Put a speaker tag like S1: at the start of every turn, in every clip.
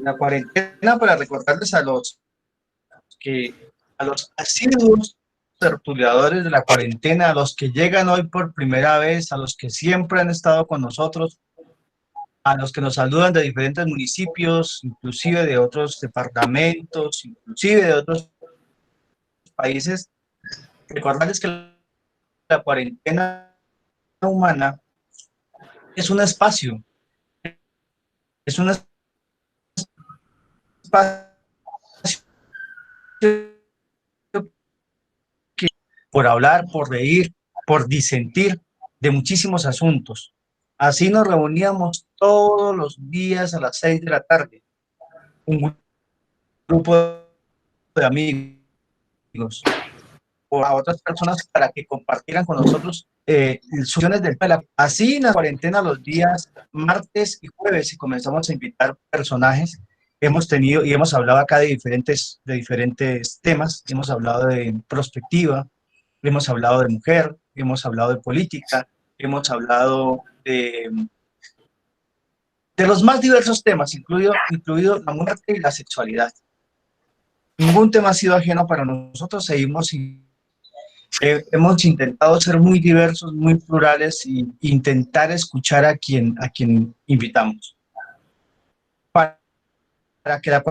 S1: la cuarentena, para recordarles a los asiduos tertuliadores de la cuarentena, a los que llegan hoy por primera vez, a los que siempre han estado con nosotros, a los que nos saludan de diferentes municipios, inclusive de otros departamentos, inclusive de otros países, recordarles que la cuarentena humana es un espacio, es un espacio que, por hablar, por reír, por disentir de muchísimos asuntos. Así nos reuníamos todos los días a las 6 de la tarde, un grupo de amigos o a otras personas para que compartieran con nosotros soluciones del tema. Así en la cuarentena los días martes y jueves y comenzamos a invitar personajes. Hemos tenido y hemos hablado acá de diferentes temas. Hemos hablado de prospectiva, hemos hablado de mujer, hemos hablado de política, hemos hablado de los más diversos temas, incluido la muerte y la sexualidad. Ningún tema ha sido ajeno para nosotros. Hemos intentado ser muy diversos, muy plurales e intentar escuchar a quien invitamos. Para que la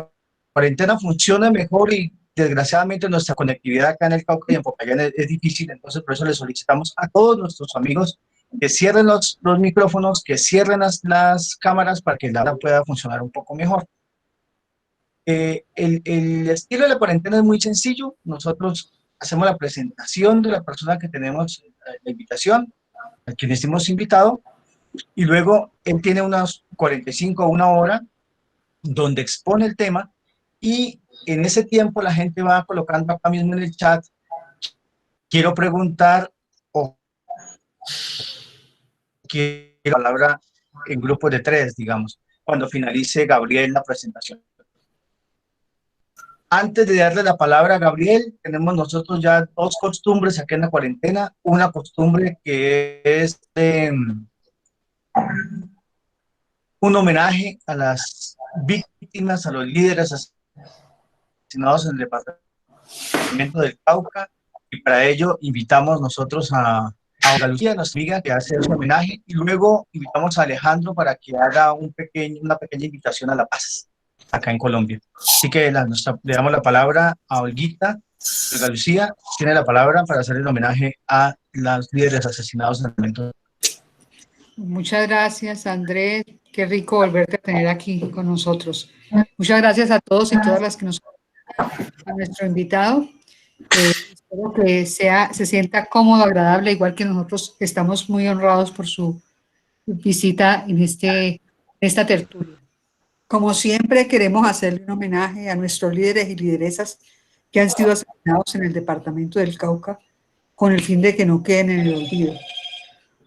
S1: cuarentena funcione mejor y desgraciadamente nuestra conectividad acá en el Cauca y en Popayán es difícil, entonces por eso le solicitamos a todos nuestros amigos que cierren los micrófonos, que cierren las cámaras para que la hora pueda funcionar un poco mejor. El estilo de la cuarentena es muy sencillo. Nosotros hacemos la presentación de la persona que tenemos la invitación, a quien hemos invitado, y luego él tiene unas 45 o una hora donde expone el tema y en ese tiempo la gente va colocando acá mismo en el chat, quiero preguntar o quiero la palabra en grupos de 3, digamos, cuando finalice Gabriel la presentación. Antes de darle la palabra a Gabriel, tenemos nosotros ya dos costumbres aquí en la cuarentena. Una costumbre que es un homenaje a las víctimas, a los líderes asesinados en el departamento del Cauca, y para ello invitamos nosotros a Olga Lucía, nuestra amiga, que hace ese homenaje, y luego invitamos a Alejandro para que haga una pequeña invitación a la paz acá en Colombia. Así que le damos la palabra a Olguita. Olga Lucía tiene la palabra para hacer el homenaje a los líderes asesinados en el momento.
S2: Muchas gracias, Andrés. Qué rico volverte a tener aquí con nosotros. Muchas gracias a todos y todas las que nos a nuestro invitado. Espero que se sienta cómodo, agradable, igual que nosotros estamos muy honrados por su visita en esta tertulia. Como siempre, queremos hacerle un homenaje a nuestros líderes y lideresas que han sido asesinados en el departamento del Cauca con el fin de que no queden en el olvido.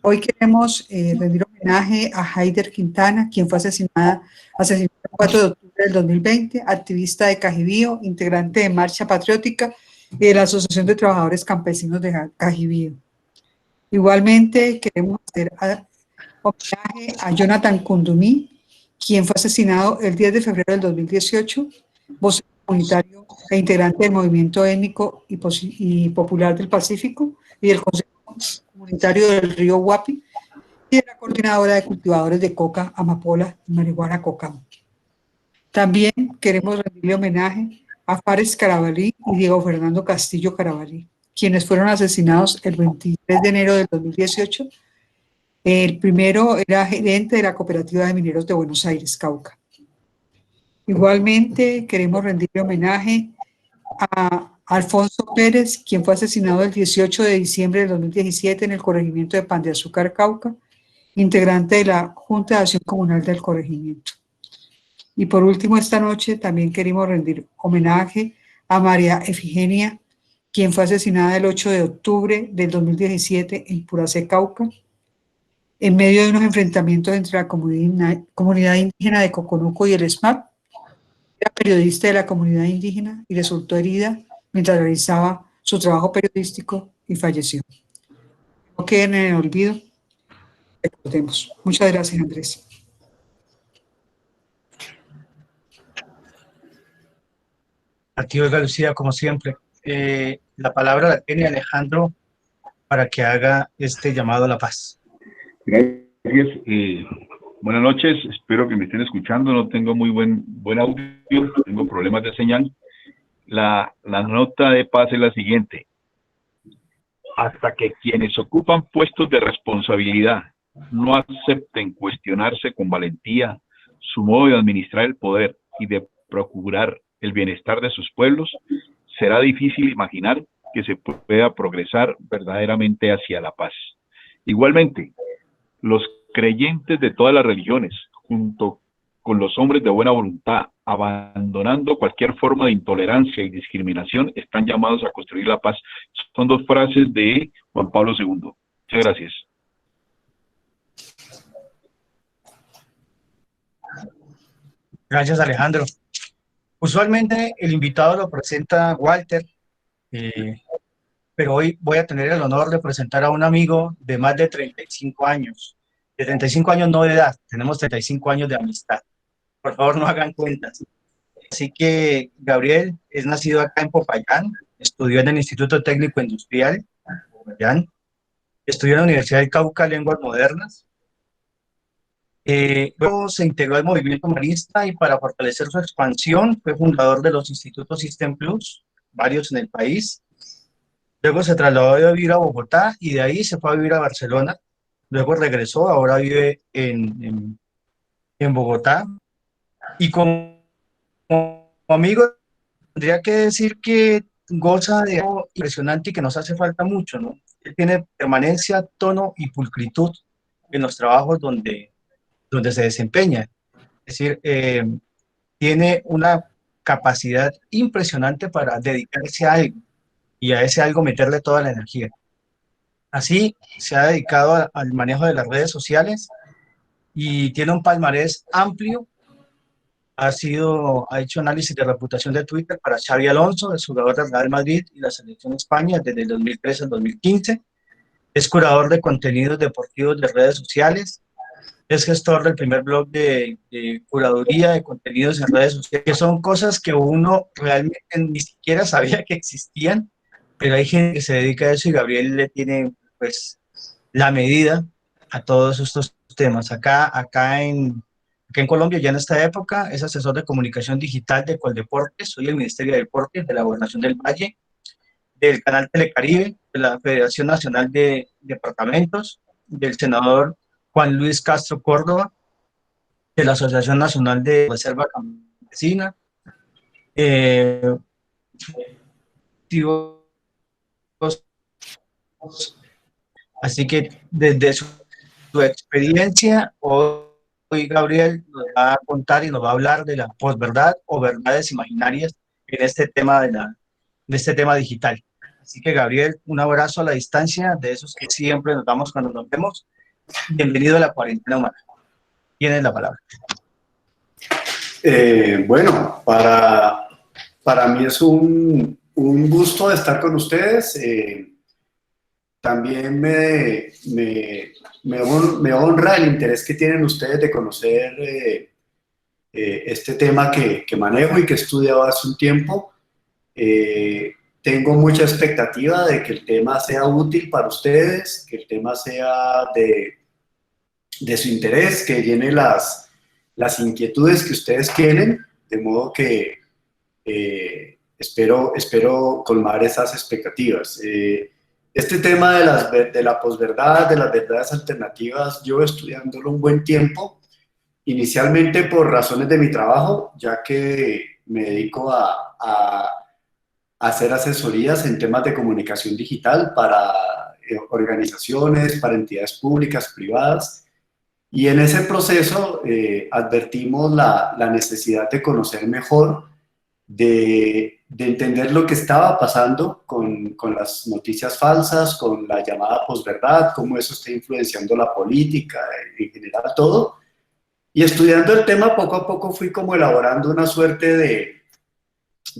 S2: Hoy queremos rendir homenaje a Haider Quintana, quien fue asesinado el 4 de octubre del 2020, activista de Cajibío, integrante de Marcha Patriótica y de la Asociación de Trabajadores Campesinos de Cajibío. Igualmente queremos hacer homenaje a Jonathan Kundumí, quien fue asesinado el 10 de febrero del 2018, vocero comunitario e integrante del Movimiento Étnico y Popular del Pacífico y del Consejo Comunitario del Río Guapi y de la Coordinadora de Cultivadores de Coca, Amapola y Marihuana Cocam. También queremos rendirle homenaje a Fares Carabalí y Diego Fernando Castillo Carabalí, quienes fueron asesinados el 23 de enero del 2018. El primero era gerente de la Cooperativa de Mineros de Buenos Aires, Cauca. Igualmente queremos rendirle homenaje a Alfonso Pérez, quien fue asesinado el 18 de diciembre del 2017 en el corregimiento de Pan de Azúcar, Cauca, integrante de la Junta de Acción Comunal del corregimiento. Y por último, esta noche también queremos rendir homenaje a María Efigenia, quien fue asesinada el 8 de octubre del 2017 en Puracé, Cauca, en medio de unos enfrentamientos entre la comunidad indígena de Coconuco y el SMAP. Era periodista de la comunidad indígena y resultó herida mientras realizaba su trabajo periodístico y falleció. No queden en el olvido, recordemos. Muchas gracias, Andrés.
S1: A ti, Olga Lucía, como siempre. La palabra la tiene Alejandro para que haga este llamado a la paz.
S3: Gracias. Buenas noches, espero que me estén escuchando. No tengo muy buen audio, tengo problemas de señal. La nota de paz es la siguiente. Hasta que quienes ocupan puestos de responsabilidad no acepten cuestionarse con valentía su modo de administrar el poder y de procurar el bienestar de sus pueblos, será difícil imaginar que se pueda progresar verdaderamente hacia la paz. Igualmente, los creyentes de todas las religiones, junto con los hombres de buena voluntad, abandonando cualquier forma de intolerancia y discriminación, están llamados a construir la paz. Son dos frases de Juan Pablo II. Muchas gracias.
S1: Gracias, Alejandro. Usualmente el invitado lo presenta Walter, pero hoy voy a tener el honor de presentar a un amigo de más de 35 años. De 35 años no de edad, tenemos 35 años de amistad. Por favor, no hagan cuentas. Así que Gabriel es nacido acá en Popayán, estudió en el Instituto Técnico Industrial, Popayán, estudió en la Universidad del Cauca Lenguas Modernas. Luego se integró al movimiento marista y para fortalecer su expansión fue fundador de los institutos System Plus, varios en el país. Luego se trasladó a vivir a Bogotá y de ahí se fue a vivir a Barcelona. Luego regresó, ahora vive en Bogotá. Y como amigo, tendría que decir que goza de algo impresionante y que nos hace falta mucho, ¿no? Él tiene permanencia, tono y pulcritud en los trabajos donde se desempeña. Es decir, tiene una capacidad impresionante para dedicarse a algo y a ese algo meterle toda la energía. Así se ha dedicado al manejo de las redes sociales y tiene un palmarés amplio. Ha hecho análisis de reputación de Twitter para Xabi Alonso, el jugador del Real Madrid y la Selección España desde el 2013 al 2015. Es curador de contenidos deportivos de redes sociales. Es gestor del primer blog de curaduría de contenidos en redes sociales, que son cosas que uno realmente ni siquiera sabía que existían, pero hay gente que se dedica a eso y Gabriel le tiene pues la medida a todos estos temas. Acá en Colombia, ya en esta época, es asesor de comunicación digital de Coldeportes, soy el Ministerio de Deportes de la Gobernación del Valle, del Canal Telecaribe, de la Federación Nacional de Departamentos, del senador Juan Luis Castro Córdoba, de la Asociación Nacional de Reserva Campesina, así que desde su experiencia, hoy Gabriel nos va a contar y nos va a hablar de la posverdad o verdades imaginarias en este tema de este tema digital. Así que Gabriel, un abrazo a la distancia, de esos que siempre nos damos cuando nos vemos. Bienvenido a la cuarentena humana. Tienes la palabra.
S4: Bueno, para mí es un gusto estar con ustedes. También me honra el interés que tienen ustedes de conocer este tema que manejo y que he estudiado hace un tiempo. Tengo mucha expectativa de que el tema sea útil para ustedes, que el tema sea de su interés, que llene las inquietudes que ustedes tienen, de modo que espero colmar esas expectativas. Este tema de la posverdad, de las verdades alternativas, yo estudiándolo un buen tiempo, inicialmente por razones de mi trabajo, ya que me dedico a hacer asesorías en temas de comunicación digital para organizaciones, para entidades públicas, privadas, y en ese proceso advertimos la necesidad de conocer mejor, de entender lo que estaba pasando con las noticias falsas, con la llamada posverdad, cómo eso está influenciando la política, en general todo. Y estudiando el tema, poco a poco fui como elaborando una suerte de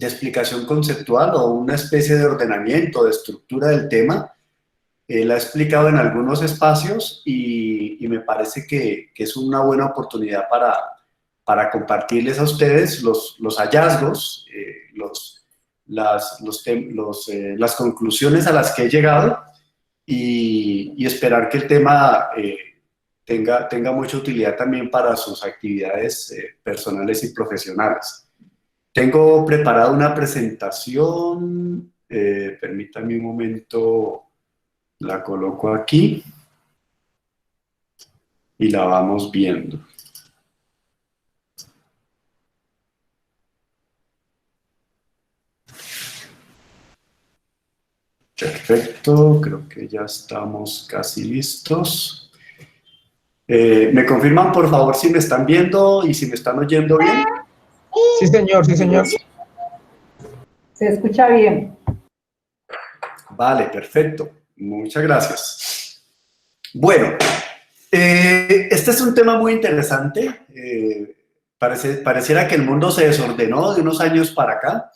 S4: explicación conceptual o una especie de ordenamiento, de estructura del tema. La he explicado en algunos espacios y me parece que es una buena oportunidad para compartirles a ustedes los hallazgos, las conclusiones a las que he llegado y esperar que el tema tenga mucha utilidad también para sus actividades personales y profesionales. Tengo preparada una presentación, permítame un momento, la coloco aquí y la vamos viendo. Perfecto, creo que ya estamos casi listos. ¿Me confirman, por favor, si me están viendo y si me están oyendo bien?
S5: Sí, señor, sí, señor.
S6: Se escucha bien.
S4: Vale, perfecto. Muchas gracias. Bueno, este es un tema muy interesante. Pareciera que el mundo se desordenó de unos años para acá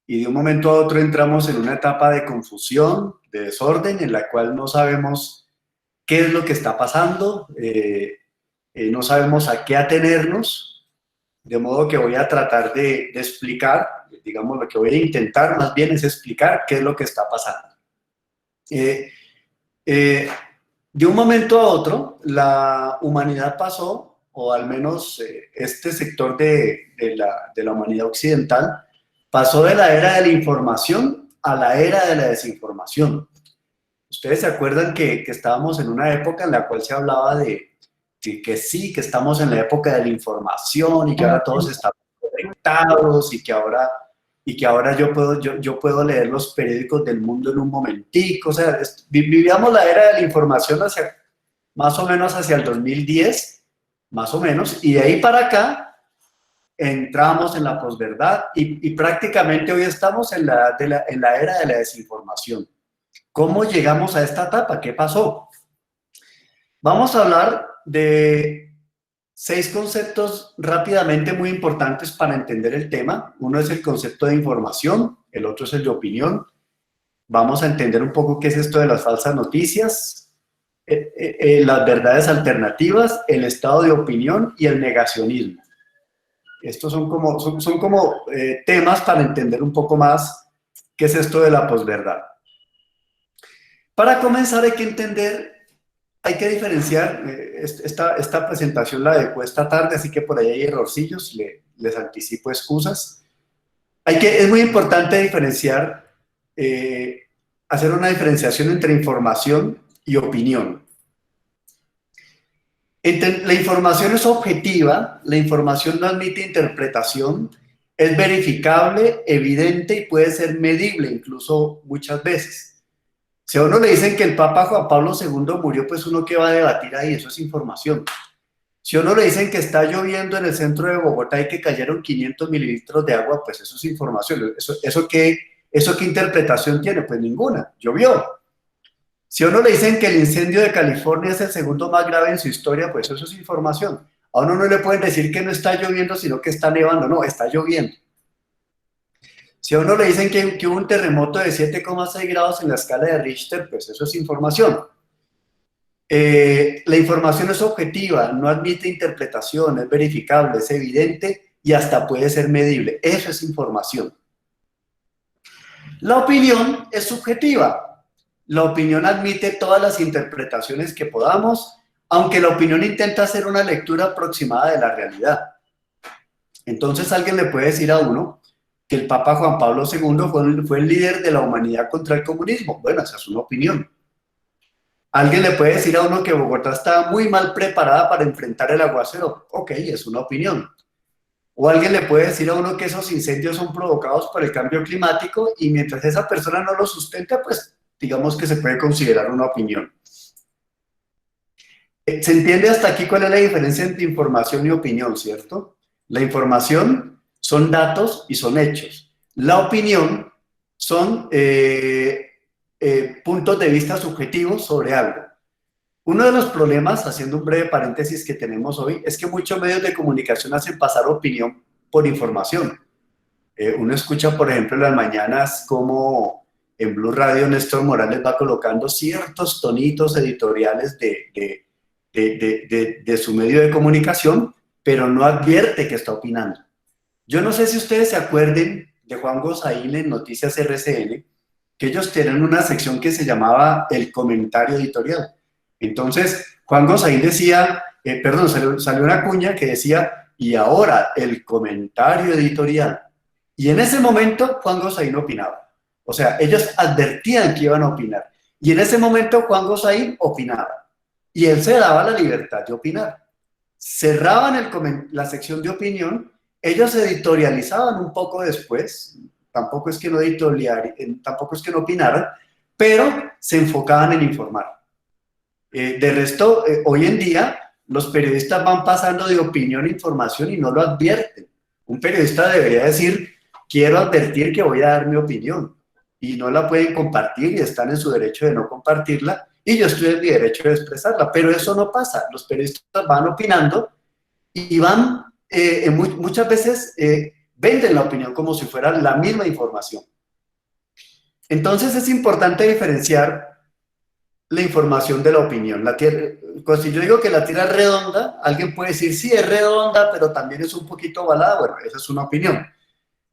S4: y de un momento a otro entramos en una etapa de confusión, de desorden, en la cual no sabemos qué es lo que está pasando, no sabemos a qué atenernos, de modo que voy a tratar de explicar, digamos, lo que voy a intentar más bien es explicar qué es lo que está pasando. De un momento a otro, la humanidad pasó, o al menos este sector de la humanidad occidental, pasó de la era de la información a la era de la desinformación. Ustedes se acuerdan que estábamos en una época en la cual se hablaba de que sí, que estamos en la época de la información y que ahora todos estamos conectados y que ahora yo puedo leer los periódicos del mundo en un momentico. O sea, vivíamos la era de la información más o menos hacia el 2010, más o menos, y de ahí para acá entramos en la posverdad y prácticamente hoy estamos en la era de la desinformación. ¿Cómo llegamos a esta etapa? ¿Qué pasó? Vamos a hablar de 6 conceptos rápidamente muy importantes para entender el tema. Uno es el concepto de información, el otro es el de opinión. Vamos a entender un poco qué es esto de las falsas noticias, las verdades alternativas, el estado de opinión y el negacionismo. Estos son como temas para entender un poco más qué es esto de la posverdad. Para comenzar hay que diferenciar, esta presentación la adecué esta tarde, así que por ahí hay errorcillos, les anticipo excusas. Es muy importante diferenciar, hacer una diferenciación entre información y opinión. La información es objetiva, la información no admite interpretación, es verificable, evidente y puede ser medible incluso muchas veces. Si a uno le dicen que el Papa Juan Pablo II murió, pues uno ¿qué va a debatir ahí? Eso es información. Si a uno le dicen que está lloviendo en el centro de Bogotá y que cayeron 500 mililitros de agua, pues eso es información. ¿Eso qué interpretación tiene? Pues ninguna, llovió. Si a uno le dicen que el incendio de California es el segundo más grave en su historia, pues eso es información. A uno no le pueden decir que no está lloviendo, sino que está nevando. No, está lloviendo. Si a uno le dicen que hubo un terremoto de 7,6 grados en la escala de Richter, pues eso es información. La información es objetiva, no admite interpretación, es verificable, es evidente y hasta puede ser medible. Eso es información. La opinión es subjetiva. La opinión admite todas las interpretaciones que podamos, aunque la opinión intenta hacer una lectura aproximada de la realidad. Entonces alguien le puede decir a uno que el Papa Juan Pablo II fue el líder de la humanidad contra el comunismo. Bueno, esa es una opinión. Alguien le puede decir a uno que Bogotá estaba muy mal preparada para enfrentar el aguacero. Ok, es una opinión. O alguien le puede decir a uno que esos incendios son provocados por el cambio climático y mientras esa persona no lo sustenta, pues digamos que se puede considerar una opinión. ¿Se entiende hasta aquí cuál es la diferencia entre información y opinión, cierto? La información son datos y son hechos. La opinión son puntos de vista subjetivos sobre algo. Uno de los problemas, haciendo un breve paréntesis que tenemos hoy, es que muchos medios de comunicación hacen pasar opinión por información. Uno escucha, por ejemplo, en las mañanas como en Blue Radio Néstor Morales va colocando ciertos tonitos editoriales de su medio de comunicación, pero no advierte que está opinando. Yo no sé si ustedes se acuerden de Juan Gosaín en Noticias RCN, que ellos tienen una sección que se llamaba el comentario editorial. Entonces, Juan Gosaín decía, salió una cuña que decía, y ahora el comentario editorial. Y en ese momento Juan Gosaín opinaba. O sea, ellos advertían que iban a opinar. Y en ese momento Juan Gosaín opinaba. Y él se daba la libertad de opinar. Cerraban la sección de opinión, ellos editorializaban un poco después, tampoco es que no opinaran, pero se enfocaban en informar. De resto, hoy en día, los periodistas van pasando de opinión a información y no lo advierten. Un periodista debería decir, quiero advertir que voy a dar mi opinión, y no la pueden compartir y están en su derecho de no compartirla, y yo estoy en mi derecho de expresarla, pero eso no pasa. Los periodistas van opinando y van, muchas veces, venden la opinión como si fuera la misma información. Entonces es importante diferenciar la información de la opinión. Si yo digo que la Tierra es redonda, alguien puede decir, sí, es redonda, pero también es un poquito ovalada. Bueno, esa es una opinión.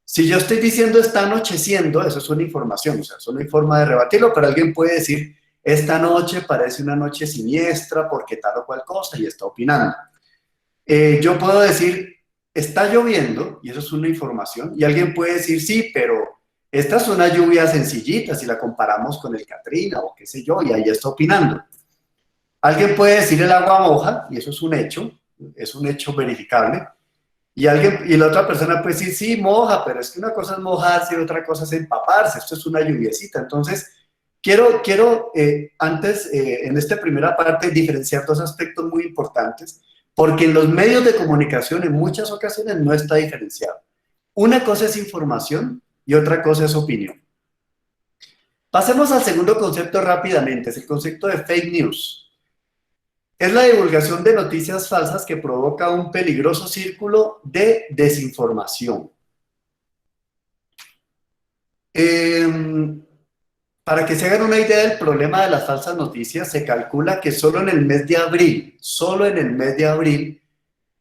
S4: Si yo estoy diciendo está anocheciendo, eso es una información, o sea, eso no hay forma de rebatirlo, pero alguien puede decir, esta noche parece una noche siniestra porque tal o cual cosa, y está opinando. Yo puedo decir, está lloviendo, y eso es una información, y alguien puede decir, sí, pero esta es una lluvia sencillita si la comparamos con el Katrina o qué sé yo, y ahí está opinando. Alguien puede decir el agua moja, y eso es un hecho verificable, y la otra persona puede decir, sí, moja, pero es que una cosa es mojarse y otra cosa es empaparse, esto es una lluviecita. Entonces, quiero antes, en esta primera parte, diferenciar dos aspectos muy importantes, porque en los medios de comunicación en muchas ocasiones no está diferenciado. Una cosa es información y otra cosa es opinión. Pasemos al segundo concepto rápidamente, es el concepto de fake news. Es la divulgación de noticias falsas que provoca un peligroso círculo de desinformación. Para que se hagan una idea del problema de las falsas noticias, se calcula que solo en el mes de abril,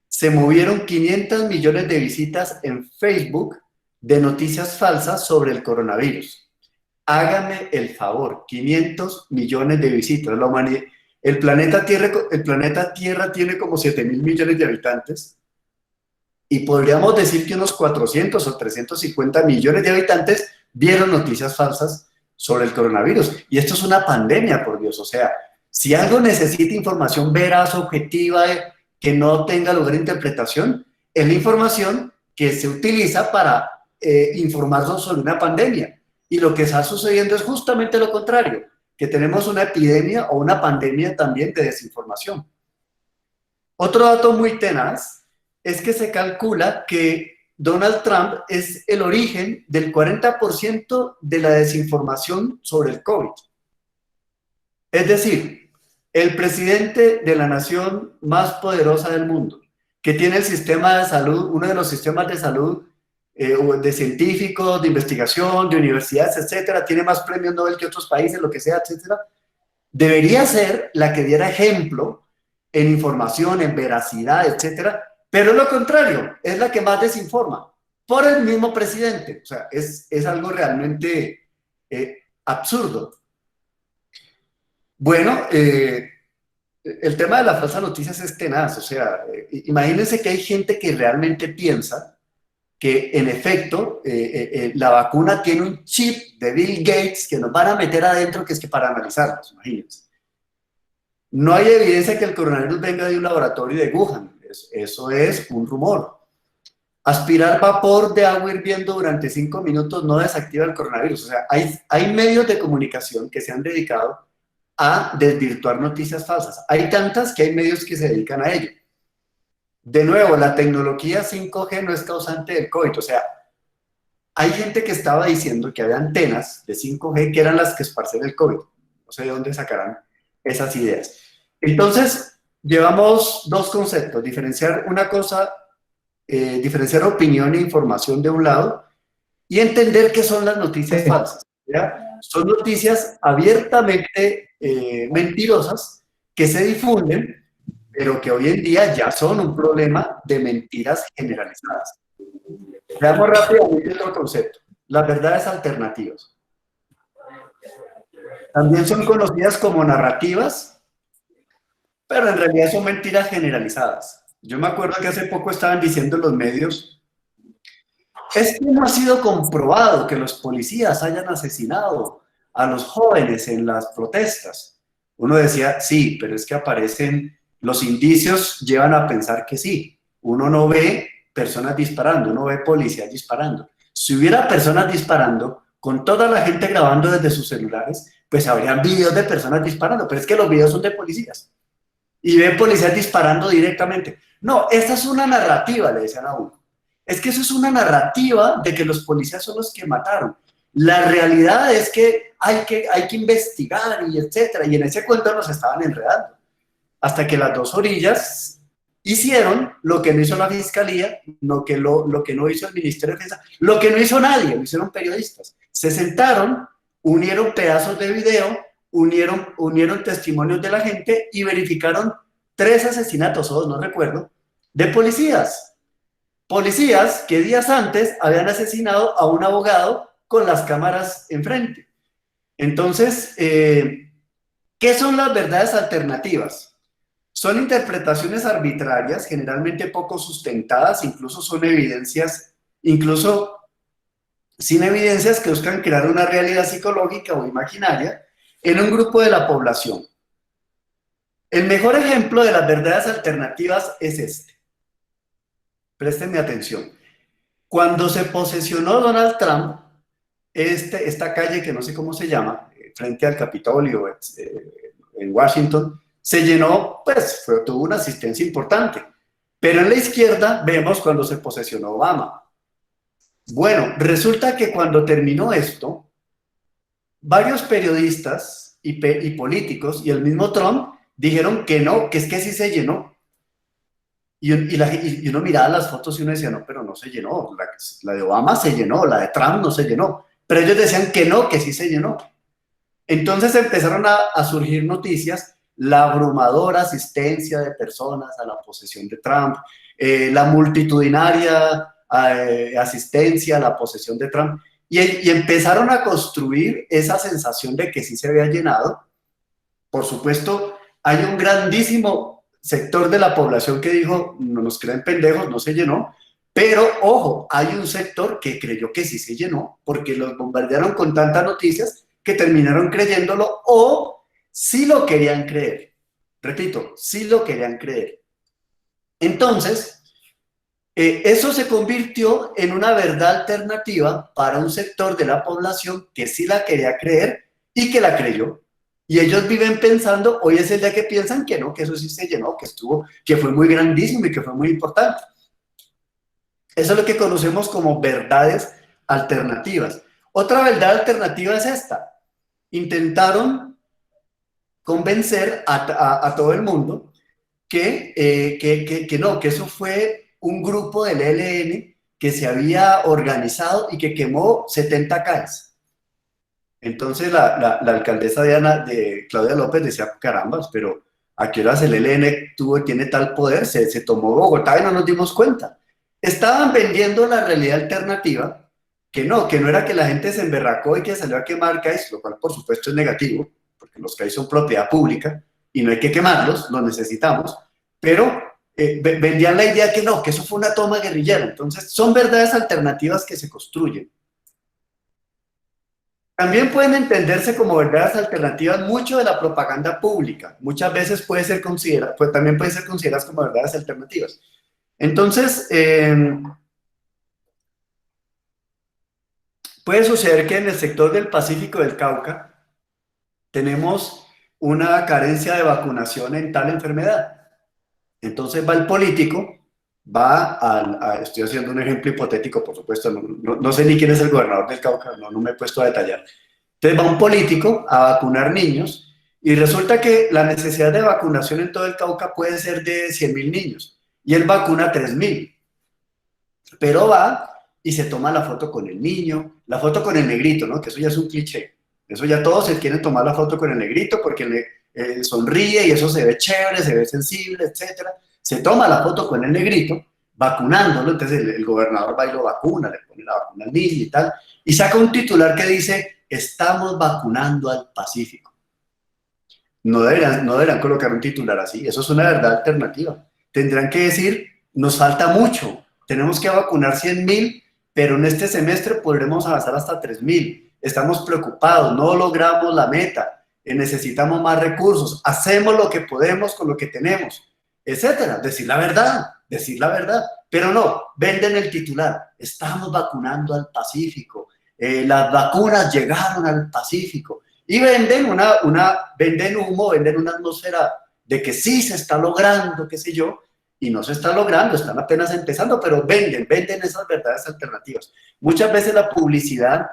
S4: se movieron 500 millones de visitas en Facebook de noticias falsas sobre el coronavirus. Hágame el favor, 500 millones de visitas. El planeta Tierra tiene como 7.000 millones de habitantes y podríamos decir que unos 400 o 350 millones de habitantes vieron noticias falsas sobre el coronavirus. Y esto es una pandemia, por Dios. O sea, si algo necesita información veraz, objetiva, que no tenga lugar de interpretación, es la información que se utiliza para informarnos sobre una pandemia. Y lo que está sucediendo es justamente lo contrario, que tenemos una epidemia o una pandemia también de desinformación. Otro dato muy tenaz es que se calcula que Donald Trump es el origen del 40% de la desinformación sobre el COVID. Es decir, el presidente de la nación más poderosa del mundo, que tiene el sistema de salud, uno de los sistemas de salud de científicos, de investigación, de universidades, etcétera, tiene más premios Nobel que otros países, lo que sea, etcétera, debería ser la que diera ejemplo en información, en veracidad, etcétera, pero lo contrario, es la que más desinforma, por el mismo presidente. O sea, es algo realmente absurdo. Bueno, el tema de las falsas noticias es tenaz. O sea, imagínense que hay gente que realmente piensa que en efecto la vacuna tiene un chip de Bill Gates que nos van a meter adentro, que es que para analizarlos, imagínense. No hay evidencia que el coronavirus venga de un laboratorio de Wuhan, eso es un rumor. Aspirar vapor de agua hirviendo durante 5 minutos no desactiva el coronavirus. O sea, hay medios de comunicación que se han dedicado a desvirtuar noticias falsas. Hay tantas que hay medios que se dedican a ello. De nuevo, la tecnología 5G no es causante del COVID. O sea, hay gente que estaba diciendo que había antenas de 5G que eran las que esparcían el COVID. No sé de dónde sacarán esas ideas. Entonces, llevamos dos conceptos. Diferenciar una cosa, diferenciar opinión e información de un lado y entender qué son las noticias falsas. ¿Ya? Son noticias abiertamente mentirosas que se difunden, pero que hoy en día ya son un problema de mentiras generalizadas. Veamos rápidamente otro concepto. las verdades alternativas. También son conocidas como narrativas, pero en realidad son mentiras generalizadas. Yo me acuerdo que hace poco estaban diciendo en los medios, es que no ha sido comprobado que los policías hayan asesinado a los jóvenes en las protestas. Uno decía, sí, pero es que aparecen, los indicios llevan a pensar que sí. Uno no ve personas disparando, uno ve policías disparando. Si hubiera personas disparando, con toda la gente grabando desde sus celulares, pues habrían videos de personas disparando, pero es que los videos son de policías. Y ven policías disparando directamente. No, esta es una narrativa, le decían a uno. Es que eso es una narrativa de que los policías son los que mataron. La realidad es que hay que investigar y etcétera. Y en ese cuento nos estaban enredando. Hasta que las dos orillas hicieron lo que no hizo la fiscalía, lo que no hizo el Ministerio de Defensa, lo que no hizo nadie, lo hicieron periodistas. Se sentaron, unieron pedazos de video, unieron testimonios de la gente y verificaron 3 asesinatos, o 2, no recuerdo, de policías. Policías que días antes habían asesinado a un abogado con las cámaras enfrente. Entonces, ¿qué son las verdades alternativas? Son interpretaciones arbitrarias, generalmente poco sustentadas, incluso son evidencias, incluso sin evidencias, que buscan crear una realidad psicológica o imaginaria en un grupo de la población. El mejor ejemplo de las verdades alternativas es este. Préstenme atención. Cuando se posesionó Donald Trump, esta calle que no sé cómo se llama, frente al Capitolio en Washington, se llenó, pues tuvo una asistencia importante. Pero en la izquierda vemos cuando se posesionó Obama. Bueno, resulta que cuando terminó esto, varios periodistas y políticos y el mismo Trump dijeron que no, que es que sí se llenó. Y uno miraba las fotos y uno decía, no, pero no se llenó. La de Obama se llenó, la de Trump no se llenó. Pero ellos decían que no, que sí se llenó. Entonces empezaron a surgir noticias, la abrumadora asistencia de personas a la posesión de Trump, la multitudinaria asistencia a la posesión de Trump, y empezaron a construir esa sensación de que sí se había llenado. Por supuesto, hay un grandísimo sector de la población que dijo, no nos creen pendejos, no se llenó, pero ojo, hay un sector que creyó que sí se llenó, porque los bombardearon con tantas noticias que terminaron creyéndolo, o sí lo querían creer. Repito, sí lo querían creer. Entonces, eso se convirtió en una verdad alternativa para un sector de la población que sí la quería creer y que la creyó. Y ellos viven pensando, hoy es el día que piensan que no, que eso sí se llenó, que fue muy grandísimo y que fue muy importante. Eso es lo que conocemos como verdades alternativas. Otra verdad alternativa es esta. Intentaron convencer a todo el mundo que no, que eso fue un grupo del ELN que se había organizado y que quemó 70 CAEs. Entonces la alcaldesa de Claudia López decía, carambas, pero ¿a qué horas el ELN tiene tal poder? Se tomó Bogotá y no nos dimos cuenta. Estaban vendiendo la realidad alternativa, que no era que la gente se emberracó y que salió a quemar CAEs, lo cual por supuesto es negativo, porque los CAEs son propiedad pública y no hay que quemarlos, los necesitamos, pero vendían la idea que no, que eso fue una toma guerrillera. Entonces son verdades alternativas que se construyen. También pueden entenderse como verdades alternativas mucho de la propaganda pública. Muchas veces también pueden ser consideradas como verdades alternativas. Entonces, puede suceder que en el sector del Pacífico del Cauca tenemos una carencia de vacunación en tal enfermedad. Entonces va el político, estoy haciendo un ejemplo hipotético, por supuesto, no sé ni quién es el gobernador del Cauca, no me he puesto a detallar. Entonces va un político a vacunar niños y resulta que la necesidad de vacunación en todo el Cauca puede ser de 100.000 niños y él vacuna 3.000. Pero va y se toma la foto con el niño, la foto con el negrito, ¿no? Que eso ya es un cliché. Eso ya todos se quieren tomar la foto con el negrito porque sonríe y eso se ve chévere, se ve sensible, etc. Se toma la foto con el negrito, vacunándolo, entonces el gobernador va y lo vacuna, le pone la vacuna al niño y tal. y saca un titular que dice, estamos vacunando al Pacífico. No deberán colocar un titular así, eso es una verdad alternativa. Tendrán que decir, nos falta mucho, tenemos que vacunar 100.000, pero en este semestre podremos avanzar hasta 3.000. Estamos preocupados, no logramos la meta, necesitamos más recursos, hacemos lo que podemos con lo que tenemos, etcétera. Decir la verdad, pero no, venden el titular, estamos vacunando al Pacífico, las vacunas llegaron al Pacífico, y venden venden humo, venden una atmósfera de que sí se está logrando, qué sé yo, y no se está logrando, están apenas empezando, pero venden esas verdades alternativas. Muchas veces la publicidad,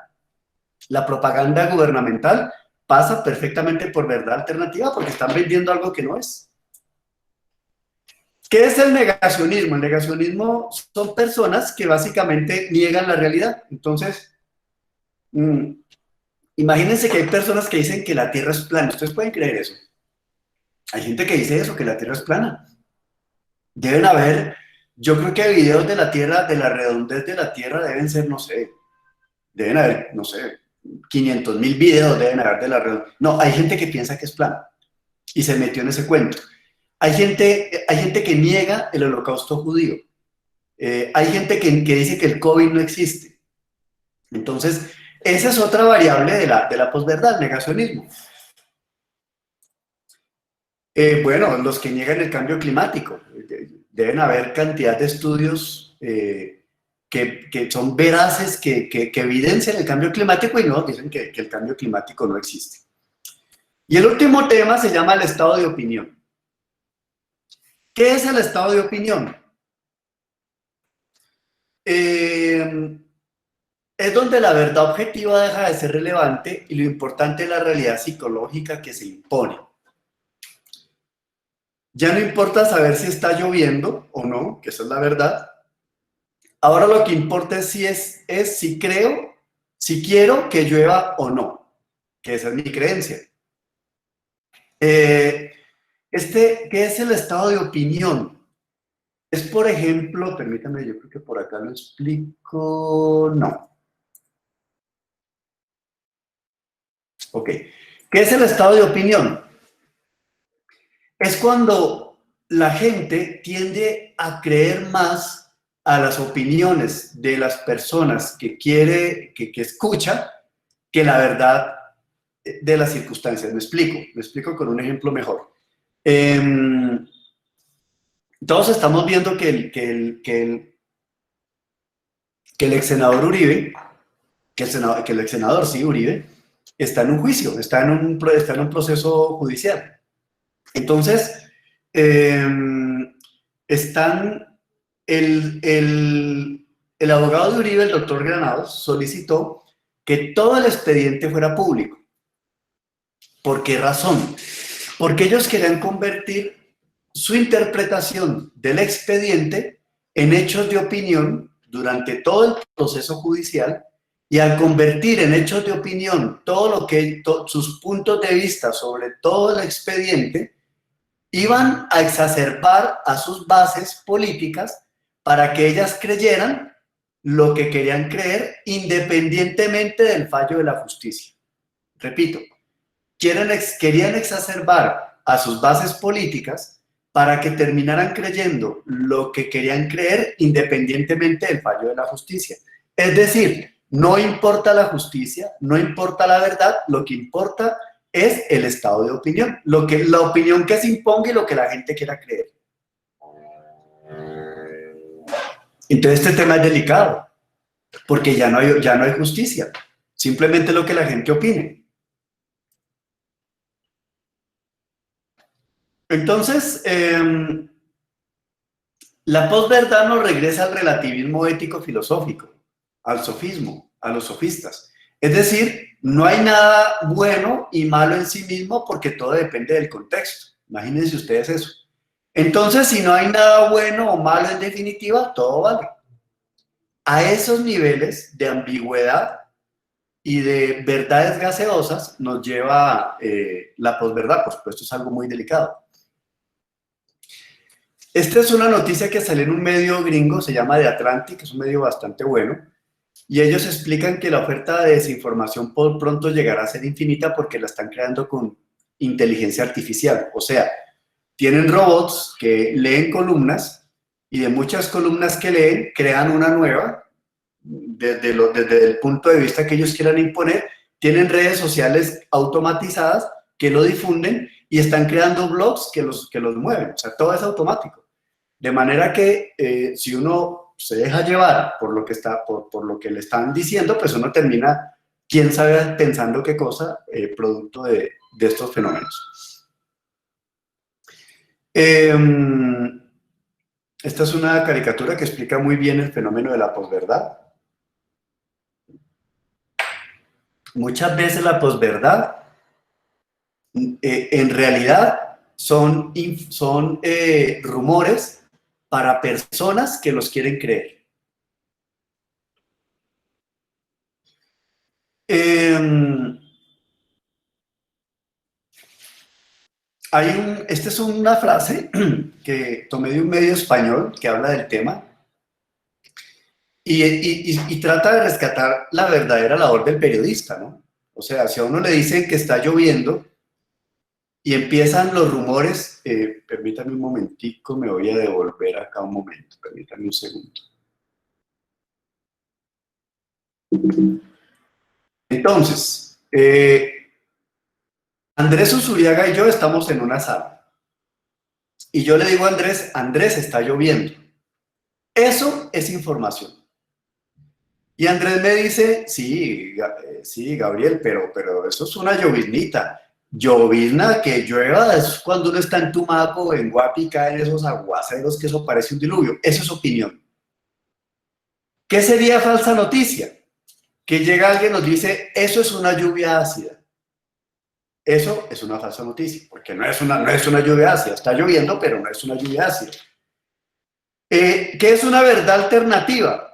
S4: la propaganda gubernamental pasa perfectamente por verdad alternativa porque están vendiendo algo que no es. ¿Qué es el negacionismo? El negacionismo son personas que básicamente niegan la realidad. Entonces, imagínense que hay personas que dicen que la Tierra es plana. ¿Ustedes pueden creer eso? Hay gente que dice eso, que la Tierra es plana. Deben haber, yo creo que videos de la Tierra, de la redondez de la Tierra deben ser, deben haber, 500.000 videos deben haber de la redondez. No, hay gente que piensa que es plana y se metió en ese cuento. Hay gente que niega el holocausto judío. Hay gente que dice que el COVID no existe. Entonces, esa es otra variable de la posverdad, el negacionismo. Bueno, los que niegan el cambio climático. Deben haber cantidad de estudios que son veraces, que evidencian el cambio climático y no dicen que el cambio climático no existe. Y el último tema se llama el estado de opinión. ¿Qué es el estado de opinión? Es donde la verdad objetiva deja de ser relevante y lo importante es la realidad psicológica que se impone. Ya no importa saber si está lloviendo o no, que esa es la verdad. Ahora lo que importa es si creo, si quiero que llueva o no, que esa es mi creencia. ¿Qué es el estado de opinión? Es, por ejemplo, permítame, yo creo que por acá lo explico, no. Ok, ¿qué es el estado de opinión? Es cuando la gente tiende a creer más a las opiniones de las personas que escucha, que la verdad de las circunstancias. Me explico con un ejemplo mejor. Todos estamos viendo que el ex senador Uribe, Uribe, está en un juicio, está en un proceso judicial. Entonces, el abogado de Uribe, el doctor Granados, solicitó que todo el expediente fuera público. ¿Por qué razón? Porque ellos querían convertir su interpretación del expediente en hechos de opinión durante todo el proceso judicial, y al convertir en hechos de opinión sus puntos de vista sobre todo el expediente, iban a exacerbar a sus bases políticas para que ellas creyeran lo que querían creer independientemente del fallo de la justicia. Repito, querían exacerbar a sus bases políticas para que terminaran creyendo lo que querían creer independientemente del fallo de la justicia. Es decir, no importa la justicia, no importa la verdad, lo que importa es el estado de opinión, la opinión que se imponga y lo que la gente quiera creer. Entonces este tema es delicado, porque ya no hay justicia, simplemente lo que la gente opine. Entonces, la posverdad nos regresa al relativismo ético-filosófico, al sofismo, a los sofistas. Es decir, no hay nada bueno y malo en sí mismo porque todo depende del contexto. Imagínense ustedes eso. Entonces, si no hay nada bueno o malo en definitiva, todo vale. A esos niveles de ambigüedad y de verdades gaseosas nos lleva la posverdad. Por supuesto, es algo muy delicado. Esta es una noticia que sale en un medio gringo, se llama The Atlantic, es un medio bastante bueno. Y ellos explican que la oferta de desinformación por pronto llegará a ser infinita porque la están creando con inteligencia artificial. O sea, tienen robots que leen columnas y de muchas columnas que leen, crean una nueva desde el punto de vista que ellos quieran imponer. Tienen redes sociales automatizadas que lo difunden y están creando blogs que los mueven. O sea, todo es automático. De manera que si uno se deja llevar por lo que, por lo que le están diciendo, pues uno termina, quién sabe, pensando qué cosa, producto de estos fenómenos. Esta es una caricatura que explica muy bien el fenómeno de la posverdad. Muchas veces la posverdad, en realidad, son rumores para personas que los quieren creer. Esta es una frase que tomé de un medio español que habla del tema y trata de rescatar la verdadera labor del periodista, ¿no? O sea, si a uno le dicen que está lloviendo y empiezan los rumores, permítame un momentico, me voy a devolver acá un momento, permítame un segundo. Entonces, Andrés Usuriaga y yo estamos en una sala. Y yo le digo a Andrés, Andrés, está lloviendo. Eso es información. Y Andrés me dice, sí, Gabriel, pero eso es una lloviznita. Llovizna que llueva es cuando uno está en Tumaco, en Guapi, caen esos aguaceros que eso parece un diluvio. Eso es opinión. ¿Qué sería falsa noticia? Que llega alguien y nos dice, eso es una lluvia ácida. Eso es una falsa noticia, porque no es una lluvia ácida. Está lloviendo, pero no es una lluvia ácida. ¿Qué es una verdad alternativa?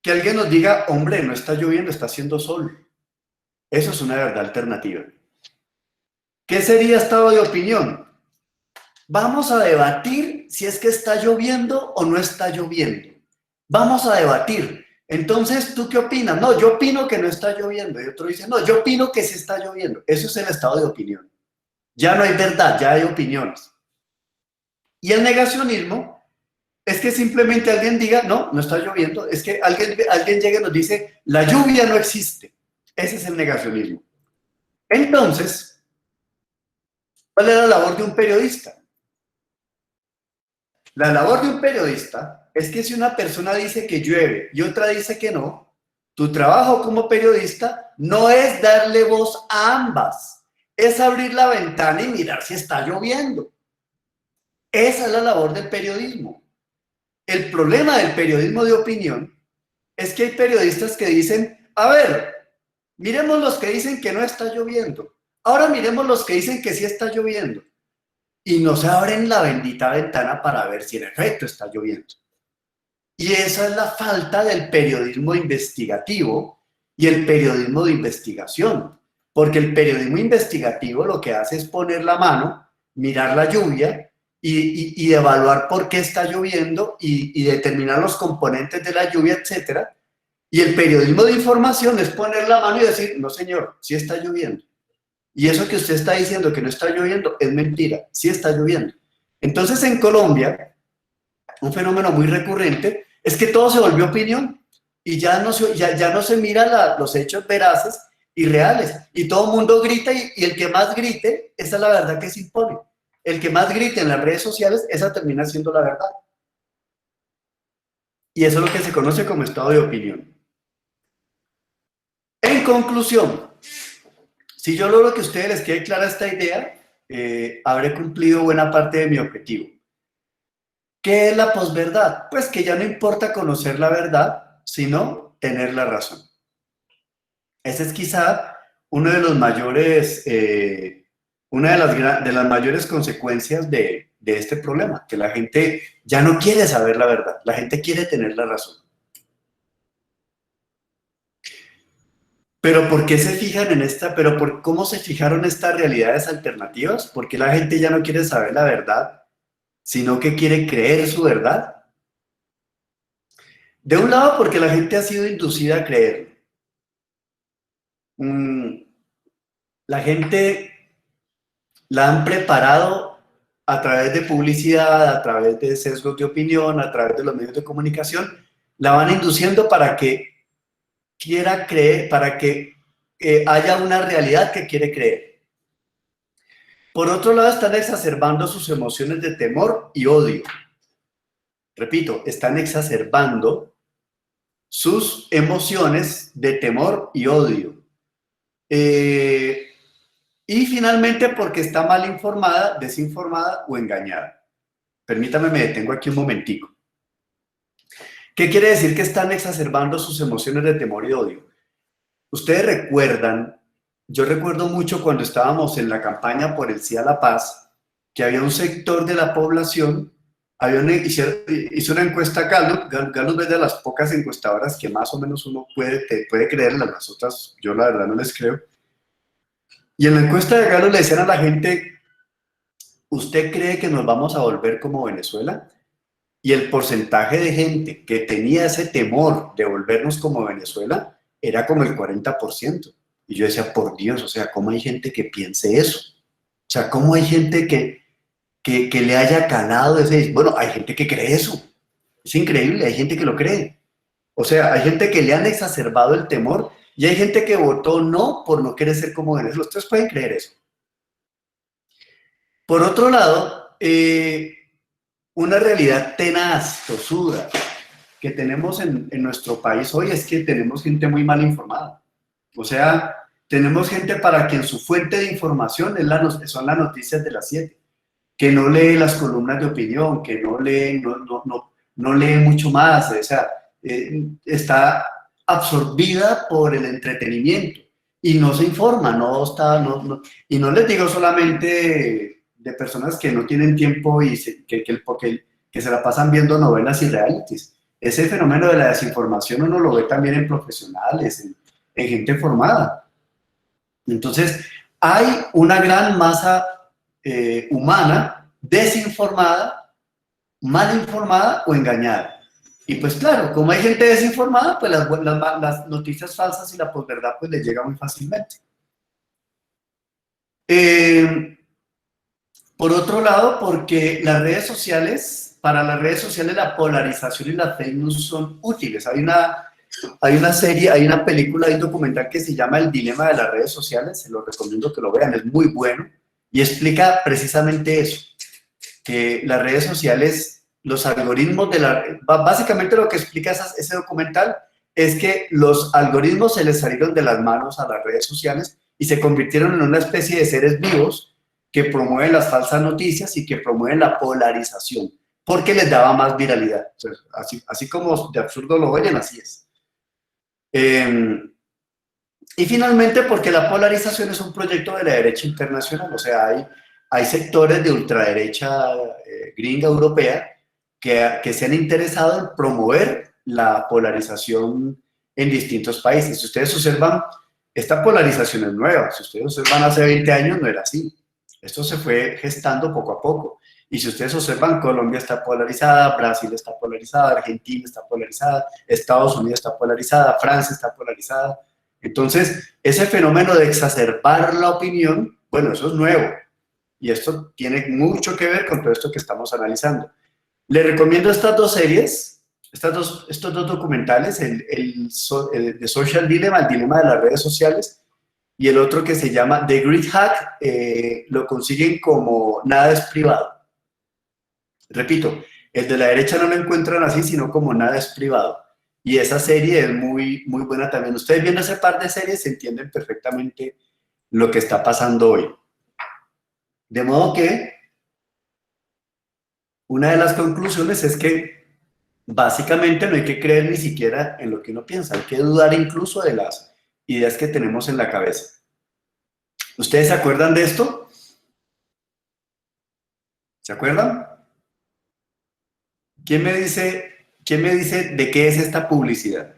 S4: Que alguien nos diga, hombre, no está lloviendo, está haciendo sol. Eso es una verdad alternativa. ¿Qué sería estado de opinión? Vamos a debatir si es que está lloviendo o no está lloviendo. Vamos a debatir. Entonces, ¿tú qué opinas? No, yo opino que no está lloviendo. Y otro dice, no, yo opino que sí está lloviendo. Eso es el estado de opinión. Ya no hay verdad, ya hay opiniones. Y el negacionismo es que simplemente alguien diga, no, no está lloviendo. Es que alguien llegue y nos dice, la lluvia no existe. Ese es el negacionismo. Entonces, ¿cuál es la labor de un periodista? La labor de un periodista es que si una persona dice que llueve y otra dice que no, tu trabajo como periodista no es darle voz a ambas, es abrir la ventana y mirar si está lloviendo. Esa es la labor del periodismo. El problema del periodismo de opinión es que hay periodistas que dicen, a ver, miremos los que dicen que no está lloviendo, ahora miremos los que dicen que sí está lloviendo. Y no se abren la bendita ventana para ver si en efecto está lloviendo. Y esa es la falta del periodismo investigativo y el periodismo de investigación. Porque el periodismo investigativo lo que hace es poner la mano, mirar la lluvia y evaluar por qué está lloviendo y determinar los componentes de la lluvia, etc. Y el periodismo de información es poner la mano y decir, no señor, sí está lloviendo. Y eso que usted está diciendo que no está lloviendo es mentira, sí está lloviendo. Entonces en Colombia, un fenómeno muy recurrente es que todo se volvió opinión y ya no se mira los hechos veraces y reales. Y todo el mundo grita y el que más grite, esa es la verdad que se impone. El que más grite en las redes sociales, esa termina siendo la verdad. Y eso es lo que se conoce como estado de opinión. En conclusión, si yo logro que a ustedes les quede clara esta idea, habré cumplido buena parte de mi objetivo. ¿Qué es la posverdad? Pues que ya no importa conocer la verdad, sino tener la razón. Ese es quizá uno de los mayores, una de las mayores consecuencias de este problema, que la gente ya no quiere saber la verdad, la gente quiere tener la razón. Pero ¿por qué se fijan en cómo se fijaron estas realidades alternativas? Porque la gente ya no quiere saber la verdad, sino que quiere creer su verdad. De un lado, porque la gente ha sido inducida a creer. La gente la han preparado a través de publicidad, a través de sesgos de opinión, a través de los medios de comunicación, la van induciendo para que quiera creer, para que haya una realidad que quiere creer. Por otro lado, están exacerbando sus emociones de temor y odio. Repito, están exacerbando sus emociones de temor y odio. Y finalmente porque está mal informada, desinformada o engañada. Permítame, me detengo aquí un momentico. ¿Qué quiere decir que están exacerbando sus emociones de temor y odio? Ustedes recuerdan, yo recuerdo mucho cuando estábamos en la campaña por el Sí a la Paz, que había un sector de la población, hizo una encuesta Gallup. Gallup es de las pocas encuestadoras que más o menos uno puede creer, las otras yo la verdad no les creo. Y en la encuesta de Gallup le decían a la gente, ¿usted cree que nos vamos a volver como Venezuela? Y el porcentaje de gente que tenía ese temor de volvernos como Venezuela era como el 40%. Y yo decía, por Dios, o sea, ¿cómo hay gente que piense eso? O sea, ¿cómo hay gente que le haya calado ese? Bueno, hay gente que cree eso. Es increíble, hay gente que lo cree. O sea, hay gente que le han exacerbado el temor y hay gente que votó no por no querer ser como Venezuela. Ustedes pueden creer eso. Por otro lado, una realidad tenaz, tosuda, que tenemos en nuestro país hoy es que tenemos gente muy mal informada. O sea, tenemos gente para quien su fuente de información son las noticias de las 7, que no lee las columnas de opinión, que no lee mucho más, o sea, está absorbida por el entretenimiento y no se informa, y no les digo solamente de personas que no tienen tiempo y que se la pasan viendo novelas y realities. Ese fenómeno de la desinformación uno lo ve también en profesionales, en gente formada. Entonces, hay una gran masa humana desinformada, mal informada o engañada. Y pues claro, como hay gente desinformada, pues las noticias falsas y la posverdad pues les llega muy fácilmente. Por otro lado, porque para las redes sociales la polarización y las fake news son útiles. Hay una serie, hay una película, hay un documental que se llama El dilema de las redes sociales, se lo recomiendo que lo vean, es muy bueno, y explica precisamente eso, que las redes sociales, los algoritmos básicamente lo que explica ese documental es que los algoritmos se les salieron de las manos a las redes sociales y se convirtieron en una especie de seres vivos que promueven las falsas noticias y que promueven la polarización, porque les daba más viralidad. Entonces, así como de absurdo lo oyen, así es. Y finalmente, porque la polarización es un proyecto de la derecha internacional, o sea, hay sectores de ultraderecha gringa europea que se han interesado en promover la polarización en distintos países. Si ustedes observan, esta polarización es nueva. Si ustedes observan, hace 20 años no era así. Esto se fue gestando poco a poco. Y si ustedes observan, Colombia está polarizada, Brasil está polarizada, Argentina está polarizada, Estados Unidos está polarizada, Francia está polarizada. Entonces, ese fenómeno de exacerbar la opinión, bueno, eso es nuevo. Y esto tiene mucho que ver con todo esto que estamos analizando. Les recomiendo estas dos series, estos dos documentales, el The Social Dilemma, el dilema de las redes sociales, y el otro que se llama The Great Hack, lo consiguen como Nada es privado. Repito, el de la derecha no lo encuentran así, sino como Nada es privado. Y esa serie es muy, muy buena también. Ustedes viendo ese par de series entienden perfectamente lo que está pasando hoy. De modo que una de las conclusiones es que básicamente no hay que creer ni siquiera en lo que uno piensa, hay que dudar incluso de las ideas que tenemos en la cabeza. ¿Ustedes se acuerdan de esto? ¿Se acuerdan? ¿Quién me dice de qué es esta publicidad?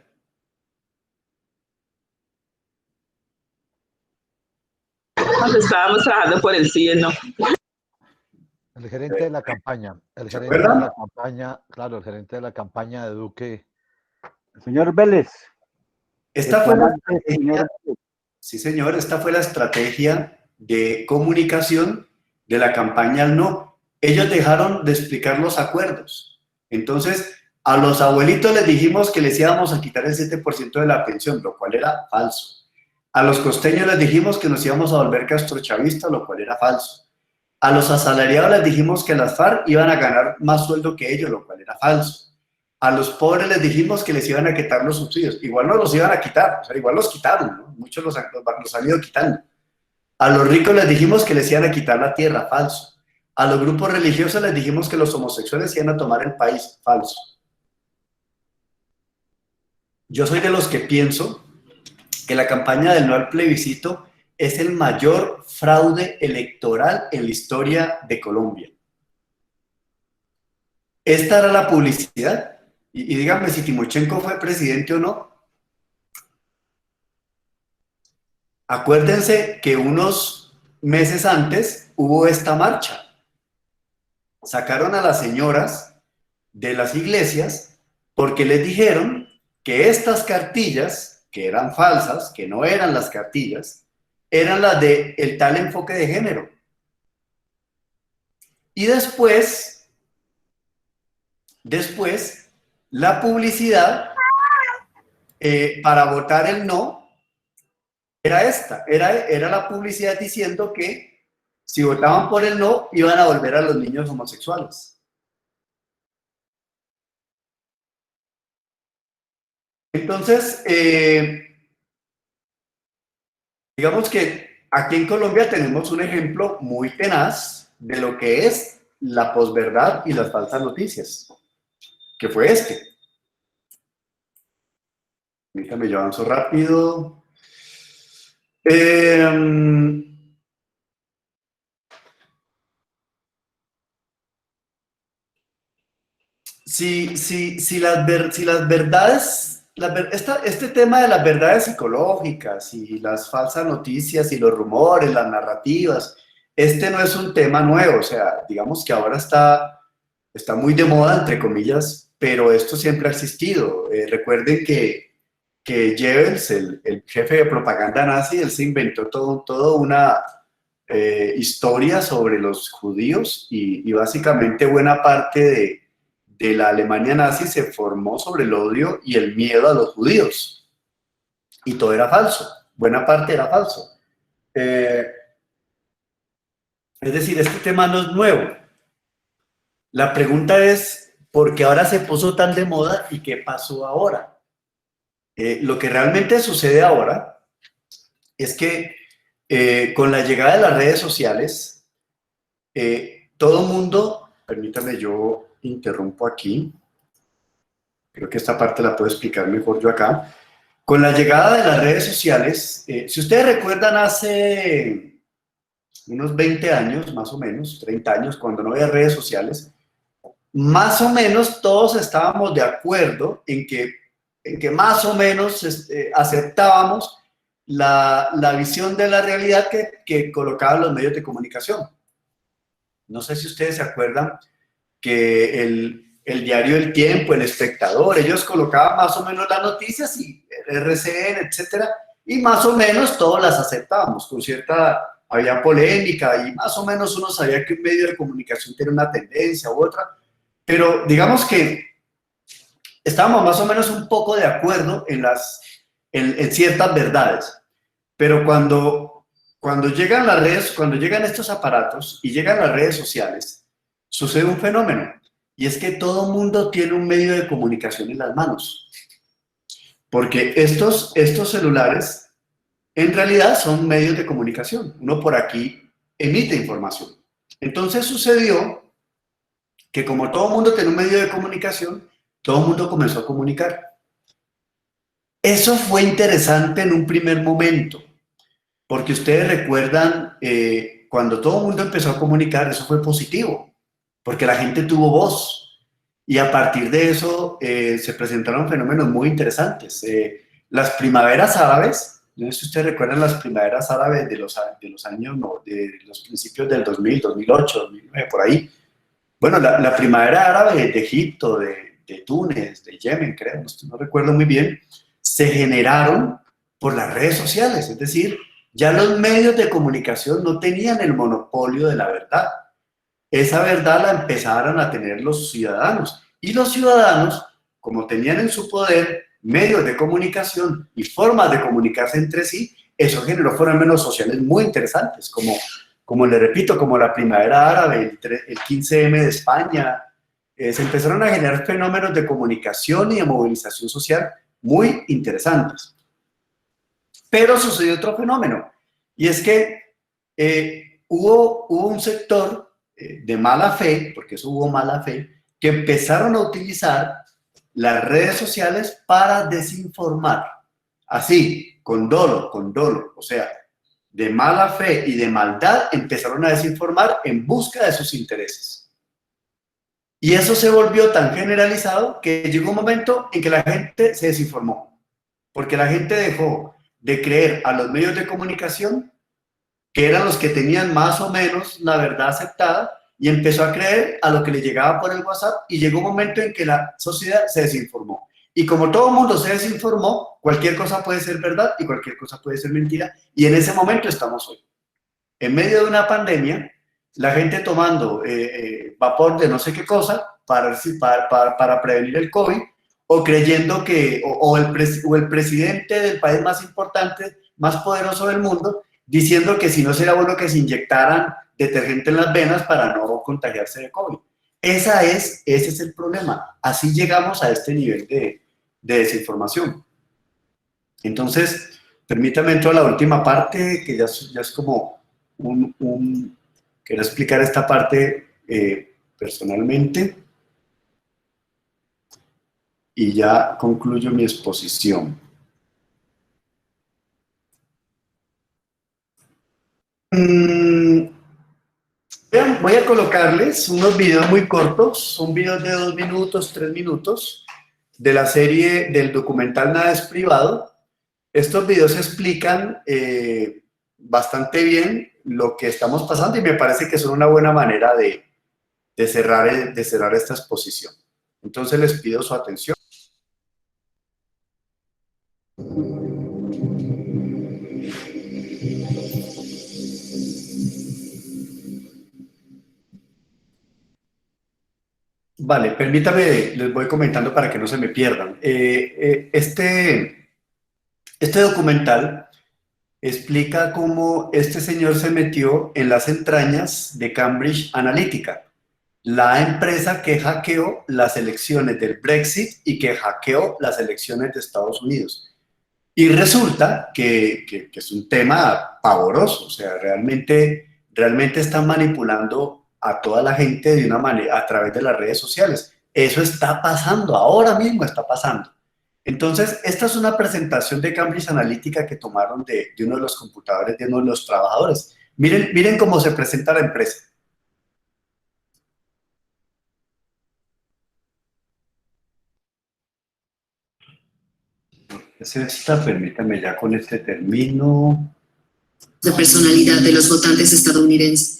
S7: Cuando estábamos trabajando por el sí, no.
S5: El gerente de la campaña,
S4: ¿Se acuerdan?
S5: claro, el gerente de la campaña de Duque Señor Vélez.
S4: Esta fue la
S5: Flamante señor Vélez.
S4: Sí, señor, esta fue la estrategia de comunicación de la campaña al no. Ellos dejaron de explicar los acuerdos. Entonces, a los abuelitos les dijimos que les íbamos a quitar el 7% de la pensión, lo cual era falso. A los costeños les dijimos que nos íbamos a volver castrochavistas, lo cual era falso. A los asalariados les dijimos que las FARC iban a ganar más sueldo que ellos, lo cual era falso. A los pobres les dijimos que les iban a quitar los subsidios. Igual no los iban a quitar, o sea, igual los quitaron, ¿no? Muchos los han ido quitando. A los ricos les dijimos que les iban a quitar la tierra, falso. A los grupos religiosos les dijimos que los homosexuales iban a tomar el país, falso. Yo soy de los que pienso que la campaña del no al plebiscito es el mayor fraude electoral en la historia de Colombia. Esta era la publicidad. Y díganme si Timochenko fue presidente o no. Acuérdense que unos meses antes hubo esta marcha. Sacaron a las señoras de las iglesias porque les dijeron que estas cartillas, que eran falsas, que no eran las cartillas, eran las de el tal enfoque de género. Y después la publicidad para votar el no era esta, era la publicidad diciendo que si votaban por el no iban a volver a los niños homosexuales. Entonces, digamos que aquí en Colombia tenemos un ejemplo muy tenaz de lo que es la posverdad y las falsas noticias, que fue este. Déjame, yo avanzo rápido. Si las verdades, este tema de las verdades psicológicas y las falsas noticias y los rumores, las narrativas, este no es un tema nuevo, o sea, digamos que ahora está muy de moda, entre comillas, pero esto siempre ha existido. Recuerden que Goebbels, el jefe de propaganda nazi, él se inventó toda una historia sobre los judíos y básicamente buena parte de la Alemania nazi se formó sobre el odio y el miedo a los judíos. Y todo era falso, buena parte era falso. Es decir, este tema no es nuevo. La pregunta es, ¿por qué ahora se puso tan de moda y qué pasó ahora? Lo que realmente sucede ahora es que con la llegada de las redes sociales, todo mundo, permítame yo interrumpo aquí, creo que esta parte la puedo explicar mejor yo acá. Con la llegada de las redes sociales, si ustedes recuerdan hace unos 20 años, más o menos, 30 años, cuando no había redes sociales, más o menos todos estábamos de acuerdo en que más o menos aceptábamos la visión de la realidad que colocaban los medios de comunicación. No sé si ustedes se acuerdan que el diario El Tiempo, El Espectador, ellos colocaban más o menos las noticias y RCN, etcétera, y más o menos todos las aceptábamos, con cierta, había polémica y más o menos uno sabía que un medio de comunicación tiene una tendencia u otra, pero digamos que estábamos más o menos un poco de acuerdo en ciertas verdades, pero cuando llegan las redes, cuando llegan estos aparatos y llegan las redes sociales, sucede un fenómeno, y es que todo mundo tiene un medio de comunicación en las manos, porque estos celulares en realidad son medios de comunicación, uno por aquí emite información. Entonces sucedió que como todo mundo tiene un medio de comunicación, todo el mundo comenzó a comunicar. Eso fue interesante en un primer momento, porque ustedes recuerdan, cuando todo el mundo empezó a comunicar, eso fue positivo, porque la gente tuvo voz, y a partir de eso se presentaron fenómenos muy interesantes. Las primaveras árabes, no sé si ustedes recuerdan las primaveras árabes de los años, no, de los principios del 2000, 2008, 2009, por ahí. Bueno, la primavera árabe de Egipto, de Túnez, de Yemen, creo, no recuerdo muy bien, se generaron por las redes sociales. Es decir, ya los medios de comunicación no tenían el monopolio de la verdad. Esa verdad la empezaron a tener los ciudadanos. Y los ciudadanos, como tenían en su poder medios de comunicación y formas de comunicarse entre sí, eso generó fenómenos sociales muy interesantes, como le repito, como la primavera árabe, el 15M de España. Se empezaron a generar fenómenos de comunicación y de movilización social muy interesantes. Pero sucedió otro fenómeno, y es que hubo un sector de mala fe, porque eso hubo mala fe, que empezaron a utilizar las redes sociales para desinformar. Así, con dolo, o sea, de mala fe y de maldad empezaron a desinformar en busca de sus intereses. Y eso se volvió tan generalizado que llegó un momento en que la gente se desinformó, porque la gente dejó de creer a los medios de comunicación, que eran los que tenían más o menos la verdad aceptada, y empezó a creer a lo que le llegaba por el WhatsApp, y llegó un momento en que la sociedad se desinformó. Y como todo el mundo se desinformó, cualquier cosa puede ser verdad y cualquier cosa puede ser mentira, y en ese momento estamos hoy. En medio de una pandemia, la gente tomando vapor de no sé qué cosa para prevenir el COVID, o creyendo que, o el presidente del país más importante, más poderoso del mundo, diciendo que si no sería bueno que se inyectaran detergente en las venas para no contagiarse de COVID. Ese es el problema. Así llegamos a este nivel de desinformación. Entonces, permítame entrar a la última parte, que ya es como quiero explicar esta parte personalmente, y ya concluyo mi exposición. Voy a colocarles unos videos muy cortos, son videos de 2 minutos, 3 minutos, de la serie del documental Nada es Privado. Estos videos explican bastante bien lo que estamos pasando, y me parece que son una buena manera de cerrar esta exposición. Entonces les pido su atención. Vale, permítame, les voy comentando para que no se me pierdan. Este documental explica cómo este señor se metió en las entrañas de Cambridge Analytica, la empresa que hackeó las elecciones del Brexit y que hackeó las elecciones de Estados Unidos. Y resulta que es un tema pavoroso, o sea, realmente están manipulando a toda la gente de una manera, a través de las redes sociales. Eso está pasando, ahora mismo está pasando. Entonces, esta es una presentación de Cambridge Analytica que tomaron de uno de los computadores de uno de los trabajadores. Miren cómo se presenta la empresa. Es esta, permítame, ya con este termino.
S8: De personalidad de los votantes estadounidenses.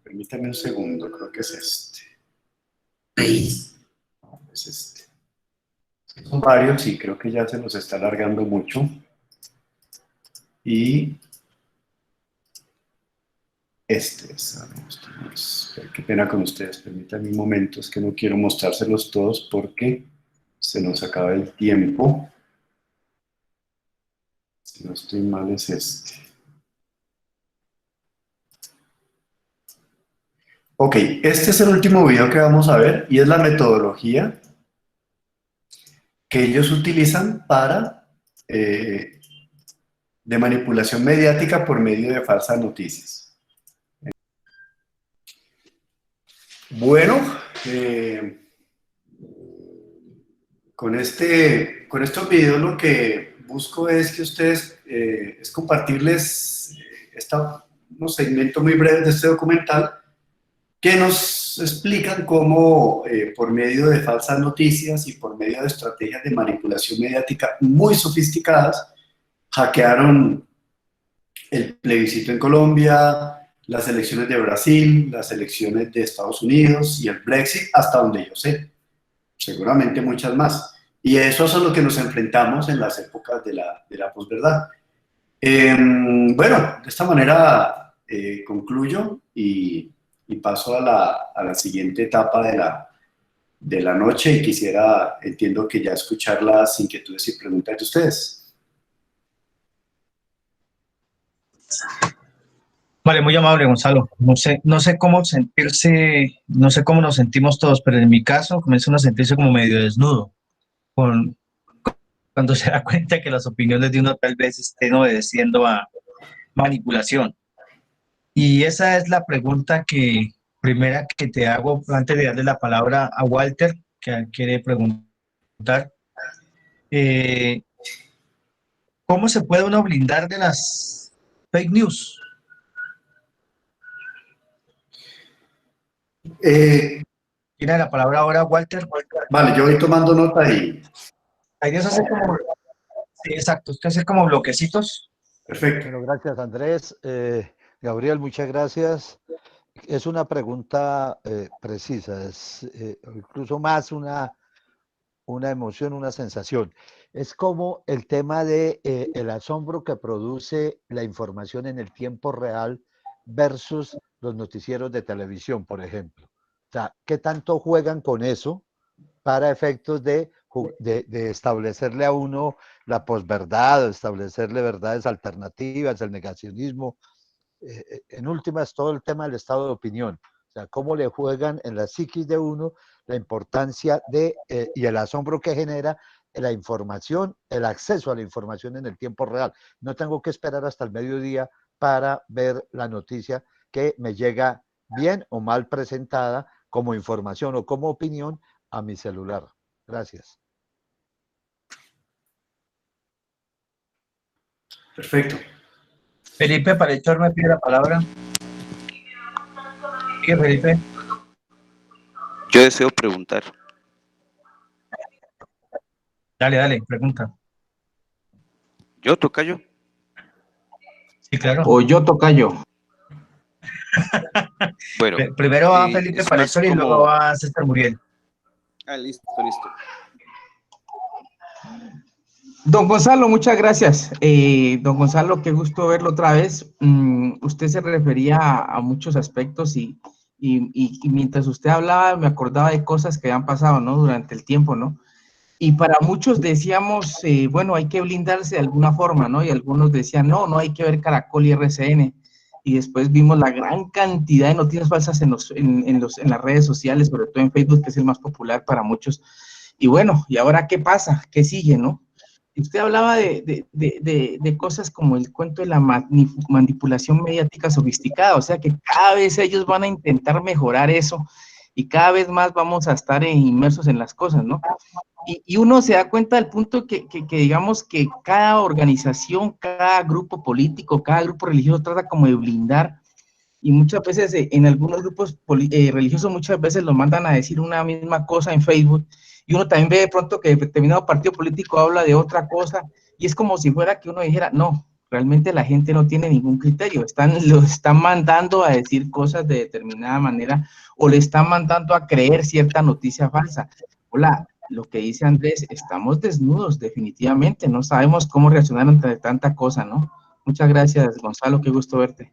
S4: Permítame un segundo, creo que es este.
S8: País.
S4: No, es este. Son varios y creo que ya se nos está alargando mucho. Y este es. Qué pena con ustedes, permítanme un momento, es que no quiero mostrárselos todos porque se nos acaba el tiempo. Si no estoy mal, es este. Ok, este es el último video que vamos a ver y es la metodología que ellos utilizan para de manipulación mediática por medio de falsas noticias. Bueno, con estos videos lo que busco es que ustedes, es compartirles unos segmentos muy breves de este documental que nos explican cómo por medio de falsas noticias y por medio de estrategias de manipulación mediática muy sofisticadas, hackearon el plebiscito en Colombia, las elecciones de Brasil, las elecciones de Estados Unidos y el Brexit, hasta donde yo sé. Seguramente muchas más. Y eso es a lo que nos enfrentamos en las épocas de la posverdad. Bueno, de esta manera concluyo y paso a la siguiente etapa de la noche y quisiera, entiendo que ya escuchar las inquietudes y preguntas de ustedes.
S1: Vale, muy amable, Gonzalo. No sé cómo sentirse, no sé cómo nos sentimos todos, pero en mi caso comienza uno a sentirse como medio desnudo, con, cuando se da cuenta que las opiniones de uno tal vez estén obedeciendo a manipulación. Y esa es la pregunta primera que te hago antes de darle la palabra a Walter, que quiere preguntar. Eh, ¿Cómo se puede uno blindar de las fake news? ¿Tiene la palabra ahora, Walter?
S4: Vale, yo voy tomando nota y...
S1: Hay de hacer como... Sí, exacto, usted hace como bloquecitos.
S4: Perfecto.
S5: Bueno, gracias Andrés. Gabriel, muchas gracias. Es una pregunta precisa, es incluso más una emoción, una sensación. Es como el tema de el asombro que produce la información en el tiempo real versus los noticieros de televisión, por ejemplo. O sea, ¿qué tanto juegan con eso para efectos de establecerle a uno la posverdad, establecerle verdades alternativas, el negacionismo? En últimas, todo el tema del estado de opinión. O sea, cómo le juegan en la psiquis de uno la importancia y el asombro que genera la información, el acceso a la información en el tiempo real. No tengo que esperar hasta el mediodía para ver la noticia que me llega bien o mal presentada como información o como opinión a mi celular. Gracias.
S4: Perfecto.
S1: Felipe Parechor me pide la palabra. ¿Sigue, Felipe?
S9: Yo deseo preguntar.
S1: Dale, pregunta.
S9: ¿Yo, tocayo?
S1: Sí, claro.
S10: O yo, tocayo.
S9: Bueno,
S1: primero va Felipe
S9: es más
S1: Parechor y luego va César Muriel.
S9: Listo.
S10: Don Gonzalo, muchas gracias. Don Gonzalo, qué gusto verlo otra vez. Usted se refería a muchos aspectos y mientras usted hablaba me acordaba de cosas que han pasado, ¿no? Durante el tiempo, ¿no? Y para muchos decíamos, bueno, hay que blindarse de alguna forma, ¿no? Y algunos decían, no hay que ver Caracol y RCN. Y después vimos la gran cantidad de noticias falsas en las redes sociales, sobre todo en Facebook, que es el más popular para muchos. Y bueno, ¿y ahora qué pasa? ¿Qué sigue, no? Usted hablaba de cosas como el cuento de la manipulación mediática sofisticada, o sea que cada vez ellos van a intentar mejorar eso y cada vez más vamos a estar inmersos en las cosas, ¿no? Y uno se da cuenta del punto que digamos que cada organización, cada grupo político, cada grupo religioso trata como de blindar, y muchas veces en algunos grupos religiosos muchas veces los mandan a decir una misma cosa en Facebook, y uno también ve de pronto que determinado partido político habla de otra cosa, y es como si fuera que uno dijera, no, realmente la gente no tiene ningún criterio, lo están mandando a decir cosas de determinada manera, o le están mandando a creer cierta noticia falsa. Hola, lo que dice Andrés, estamos desnudos definitivamente, no sabemos cómo reaccionar ante tanta cosa, ¿no? Muchas gracias, Gonzalo, qué gusto verte.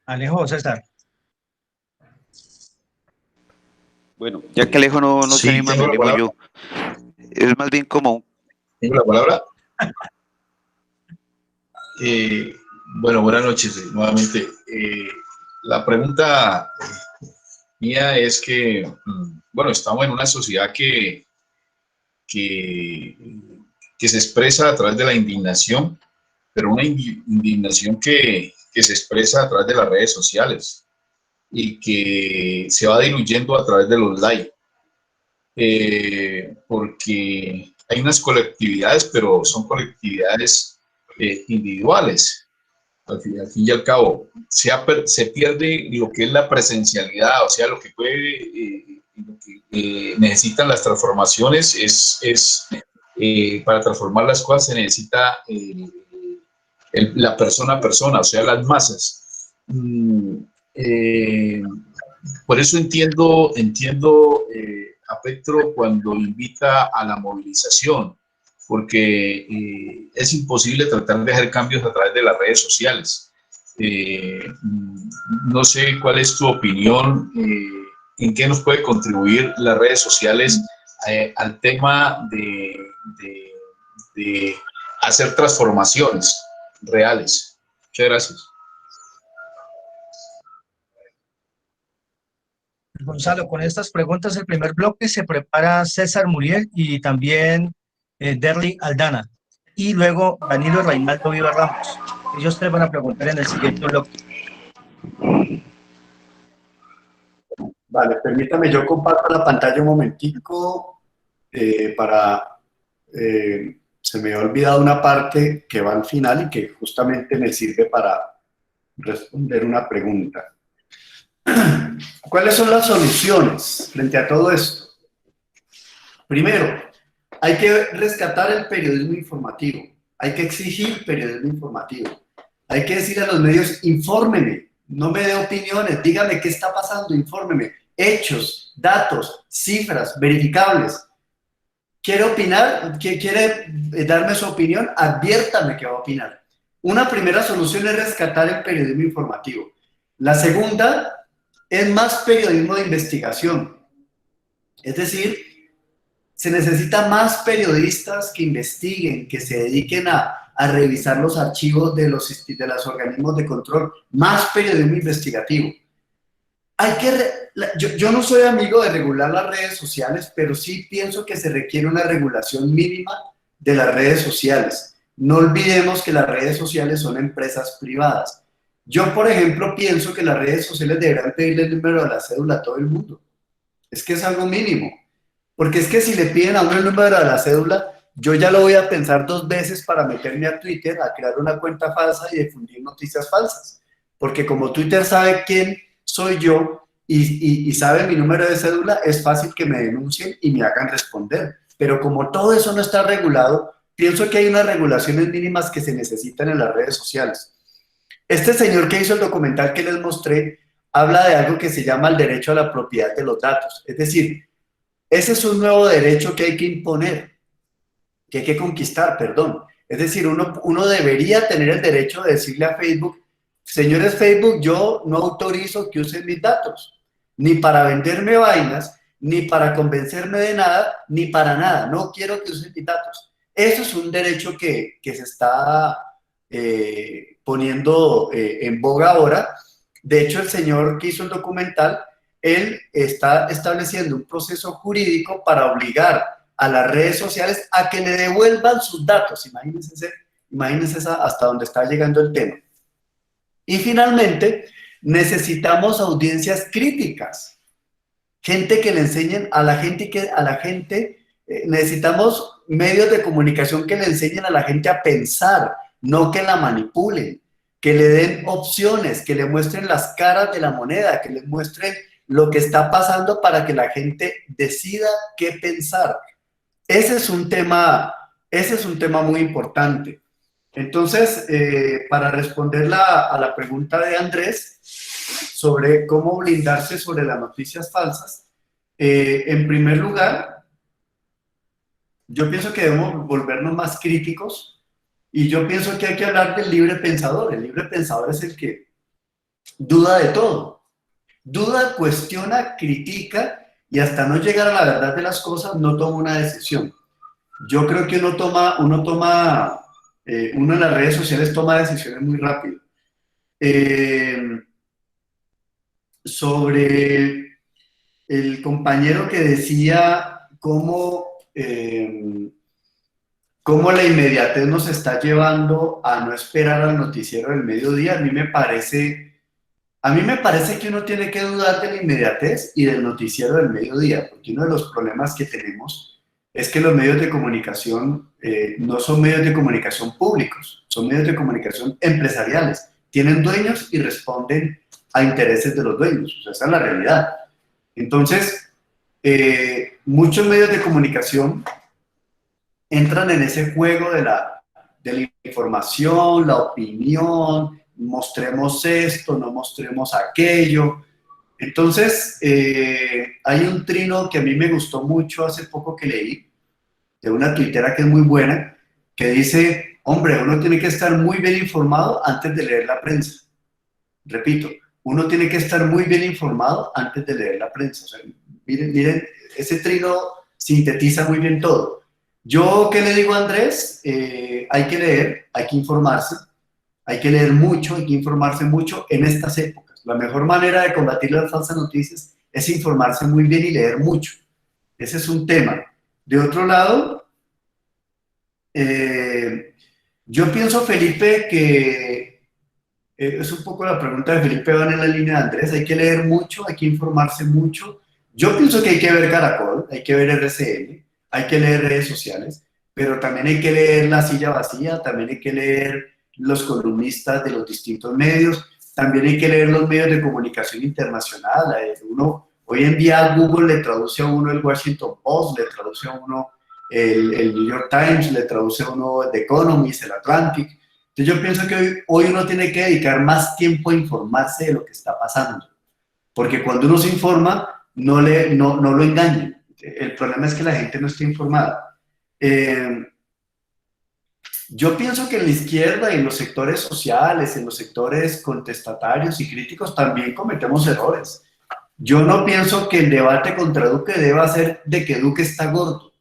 S1: Alejo o César.
S9: Bueno, ya que Alejo no se anima, me animo yo. Es más bien como...
S11: ¿Tengo la palabra? Bueno, buenas noches nuevamente. La pregunta mía es que, bueno, estamos en una sociedad que se expresa a través de la indignación, pero una indignación que se expresa a través de las redes sociales y que se va diluyendo a través de los likes, porque hay unas colectividades, pero son colectividades individuales. Al fin y al cabo, se pierde lo que es la presencialidad, o sea, lo que puede, lo que necesitan las transformaciones es para transformar las cosas se necesita la persona a persona, o sea, las masas. Por eso entiendo a Petro cuando invita a la movilización, porque es imposible tratar de hacer cambios a través de las redes sociales. No sé cuál es tu opinión, en qué nos puede contribuir las redes sociales al tema de hacer transformaciones reales. Muchas gracias.
S1: Gonzalo, con estas preguntas, el primer bloque se prepara César Muriel y también Derly Aldana. Y luego Danilo Reinaldo Viva Ramos. Ellos tres van a preguntar en el siguiente bloque.
S4: Vale, permítame, yo comparto la pantalla un momentico se me ha olvidado una parte que va al final y que justamente me sirve para responder una pregunta. ¿Cuáles son las soluciones frente a todo esto? Primero, hay que rescatar el periodismo informativo, hay que exigir periodismo informativo, hay que decir a los medios, infórmeme, no me dé opiniones, dígame qué está pasando, infórmeme, hechos, datos, cifras, verificables. ¿Quiere opinar? ¿Quiere darme su opinión? Adviértame que va a opinar. Una primera solución es rescatar el periodismo informativo. La segunda es más periodismo de investigación. Es decir, se necesita más periodistas que investiguen, que se dediquen a revisar los archivos de los organismos de control. Más periodismo investigativo. Yo no soy amigo de regular las redes sociales, pero sí pienso que se requiere una regulación mínima de las redes sociales. No olvidemos que las redes sociales son empresas privadas. Yo, por ejemplo, pienso que las redes sociales deberán pedirle el número de la cédula a todo el mundo. Es que es algo mínimo. Porque es que si le piden a uno el número de la cédula, yo ya lo voy a pensar 2 veces para meterme a Twitter, a crear una cuenta falsa y difundir noticias falsas. Porque como Twitter sabe quién soy yo y sabe mi número de cédula, es fácil que me denuncien y me hagan responder. Pero como todo eso no está regulado, pienso que hay unas regulaciones mínimas que se necesitan en las redes sociales. Este señor que hizo el documental que les mostré habla de algo que se llama el derecho a la propiedad de los datos. Es decir, ese es un nuevo derecho que hay que imponer, que hay que conquistar, perdón. Es decir, uno debería tener el derecho de decirle a Facebook, señores Facebook, yo no autorizo que usen mis datos, ni para venderme vainas, ni para convencerme de nada, ni para nada. No quiero que usen mis datos. Eso es un derecho que se está poniendo en boga ahora. De hecho, el señor que hizo el documental, él está estableciendo un proceso jurídico para obligar a las redes sociales a que le devuelvan sus datos. Imagínense hasta dónde está llegando el tema. Y finalmente, necesitamos audiencias críticas, gente que le enseñen a la gente, necesitamos medios de comunicación que le enseñen a la gente a pensar, no que la manipulen, que le den opciones, que le muestren las caras de la moneda, que le muestren lo que está pasando para que la gente decida qué pensar. Ese es un tema muy importante. Entonces, para responder a la pregunta de Andrés sobre cómo blindarse sobre las noticias falsas, en primer lugar, yo pienso que debemos volvernos más críticos y yo pienso que hay que hablar del libre pensador. El libre pensador es el que duda de todo. Duda, cuestiona, critica y hasta no llegar a la verdad de las cosas no toma una decisión. Yo creo que uno en las redes sociales toma decisiones muy rápido. Sobre el compañero que decía cómo la inmediatez nos está llevando a no esperar al noticiero del mediodía, a mí me parece que uno tiene que dudar de la inmediatez y del noticiero del mediodía, porque uno de los problemas que tenemos es que los medios de comunicación no son medios de comunicación públicos, son medios de comunicación empresariales. Tienen dueños y responden a intereses de los dueños. O sea, esa es la realidad. Entonces, muchos medios de comunicación entran en ese juego de la información, la opinión, mostremos esto, no mostremos aquello. Entonces, hay un trino que a mí me gustó mucho hace poco que leí, de una tuitera que es muy buena, que dice, hombre, uno tiene que estar muy bien informado antes de leer la prensa. Repito, uno tiene que estar muy bien informado antes de leer la prensa. O sea, miren, ese trino sintetiza muy bien todo. Yo, ¿qué le digo a Andrés? Hay que leer, hay que informarse, hay que leer mucho, hay que informarse mucho en estas épocas. La mejor manera de combatir las falsas noticias es informarse muy bien y leer mucho. Ese es un tema. De otro lado, yo pienso, Felipe, que es un poco la pregunta de Felipe, van en la línea de Andrés, hay que leer mucho, hay que informarse mucho. Yo pienso que hay que ver Caracol, hay que ver RCN, hay que leer redes sociales, pero también hay que leer La Silla Vacía, también hay que leer los columnistas de los distintos medios, también hay que leer los medios de comunicación internacional. Uno, hoy en día Google le traduce a uno el Washington Post, le traduce a uno el New York Times, le traduce a uno The Economist, el Atlantic. Entonces yo pienso que hoy uno tiene que dedicar más tiempo a informarse de lo que está pasando, porque cuando uno se informa, no lo engañan. El problema es que la gente no está informada. Yo pienso que en la izquierda y en los sectores sociales, en los sectores contestatarios y críticos también cometemos errores. Yo no pienso que el debate contra Duque deba ser de que Duque está gordo.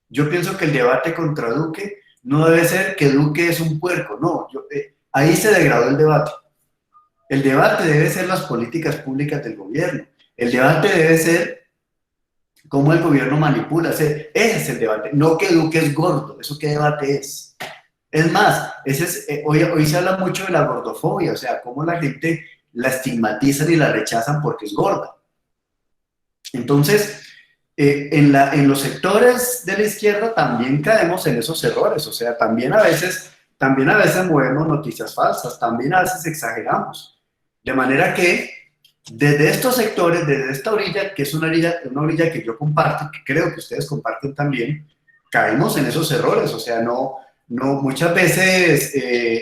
S4: Yo pienso que el debate contra Duque no debe ser que Duque es un puerco, no. Ahí se degradó el debate. El debate debe ser las políticas públicas del gobierno. El debate debe ser cómo el gobierno manipula. Ese es el debate. No que Duque es gordo. ¿Eso qué debate es? Es más, hoy se habla mucho de la gordofobia, o sea, cómo la gente la estigmatizan y la rechazan porque es gorda. Entonces, en los sectores de la izquierda también caemos en esos errores, o sea, también a veces movemos noticias falsas, también a veces exageramos. De manera que desde estos sectores, desde esta orilla, que es una orilla que yo comparto, que creo que ustedes comparten también, caemos en esos errores, o sea, muchas veces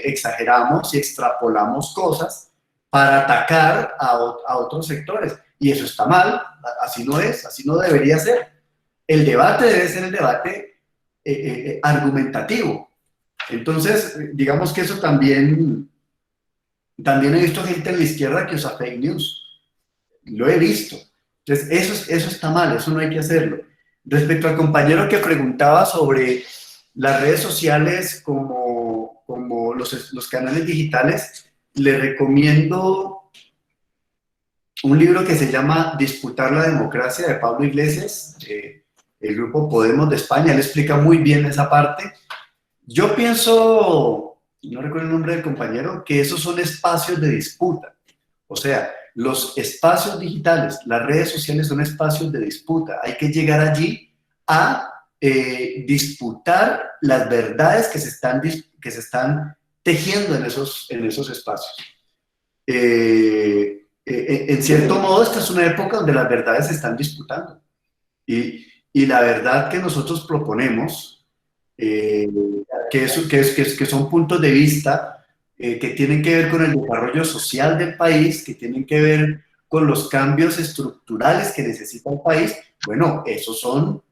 S4: exageramos y extrapolamos cosas para atacar a otros sectores. Y eso está mal, así no es, así no debería ser. El debate debe ser el debate argumentativo. Entonces, digamos que eso también he visto gente en la izquierda que usa fake news. Lo he visto. Entonces, eso está mal, eso no hay que hacerlo. Respecto al compañero que preguntaba sobre las redes sociales como los canales digitales, le recomiendo un libro que se llama Disputar la democracia, de Pablo Iglesias, el grupo Podemos de España. Él explica muy bien esa parte. Yo pienso, no recuerdo el nombre del compañero, que esos son espacios de disputa. O sea, los espacios digitales, las redes sociales son espacios de disputa. Hay que llegar allí a disputar las verdades que se están tejiendo en esos espacios. En cierto modo, esta es una época donde las verdades se están disputando. Y la verdad que nosotros proponemos, que son puntos de vista que tienen que ver con el desarrollo social del país, que tienen que ver con los cambios estructurales que necesita el país, bueno, esos son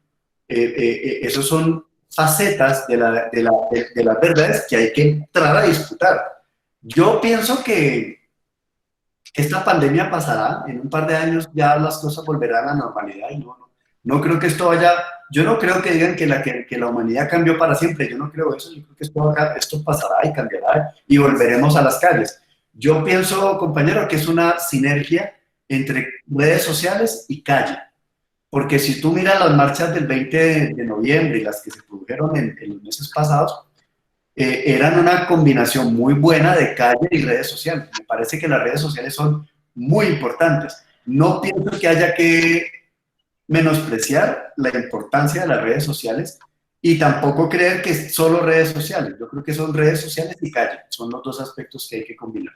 S4: facetas de las verdades que hay que entrar a disputar. Yo pienso que esta pandemia pasará, en un par de años ya las cosas volverán a la normalidad y no creo que esto vaya, yo no creo que digan que la humanidad cambió para siempre, yo no creo eso, yo creo que esto pasará y cambiará y volveremos a las calles. Yo pienso, compañero, que es una sinergia entre redes sociales y calle, porque si tú miras las marchas del 20 de noviembre y las que se produjeron en los meses pasados, eran una combinación muy buena de calle y redes sociales. Me parece que las redes sociales son muy importantes. No pienso que haya que menospreciar la importancia de las redes sociales y tampoco creer que es solo redes sociales. Yo creo que son redes sociales y calle. Son los dos aspectos que hay que combinar.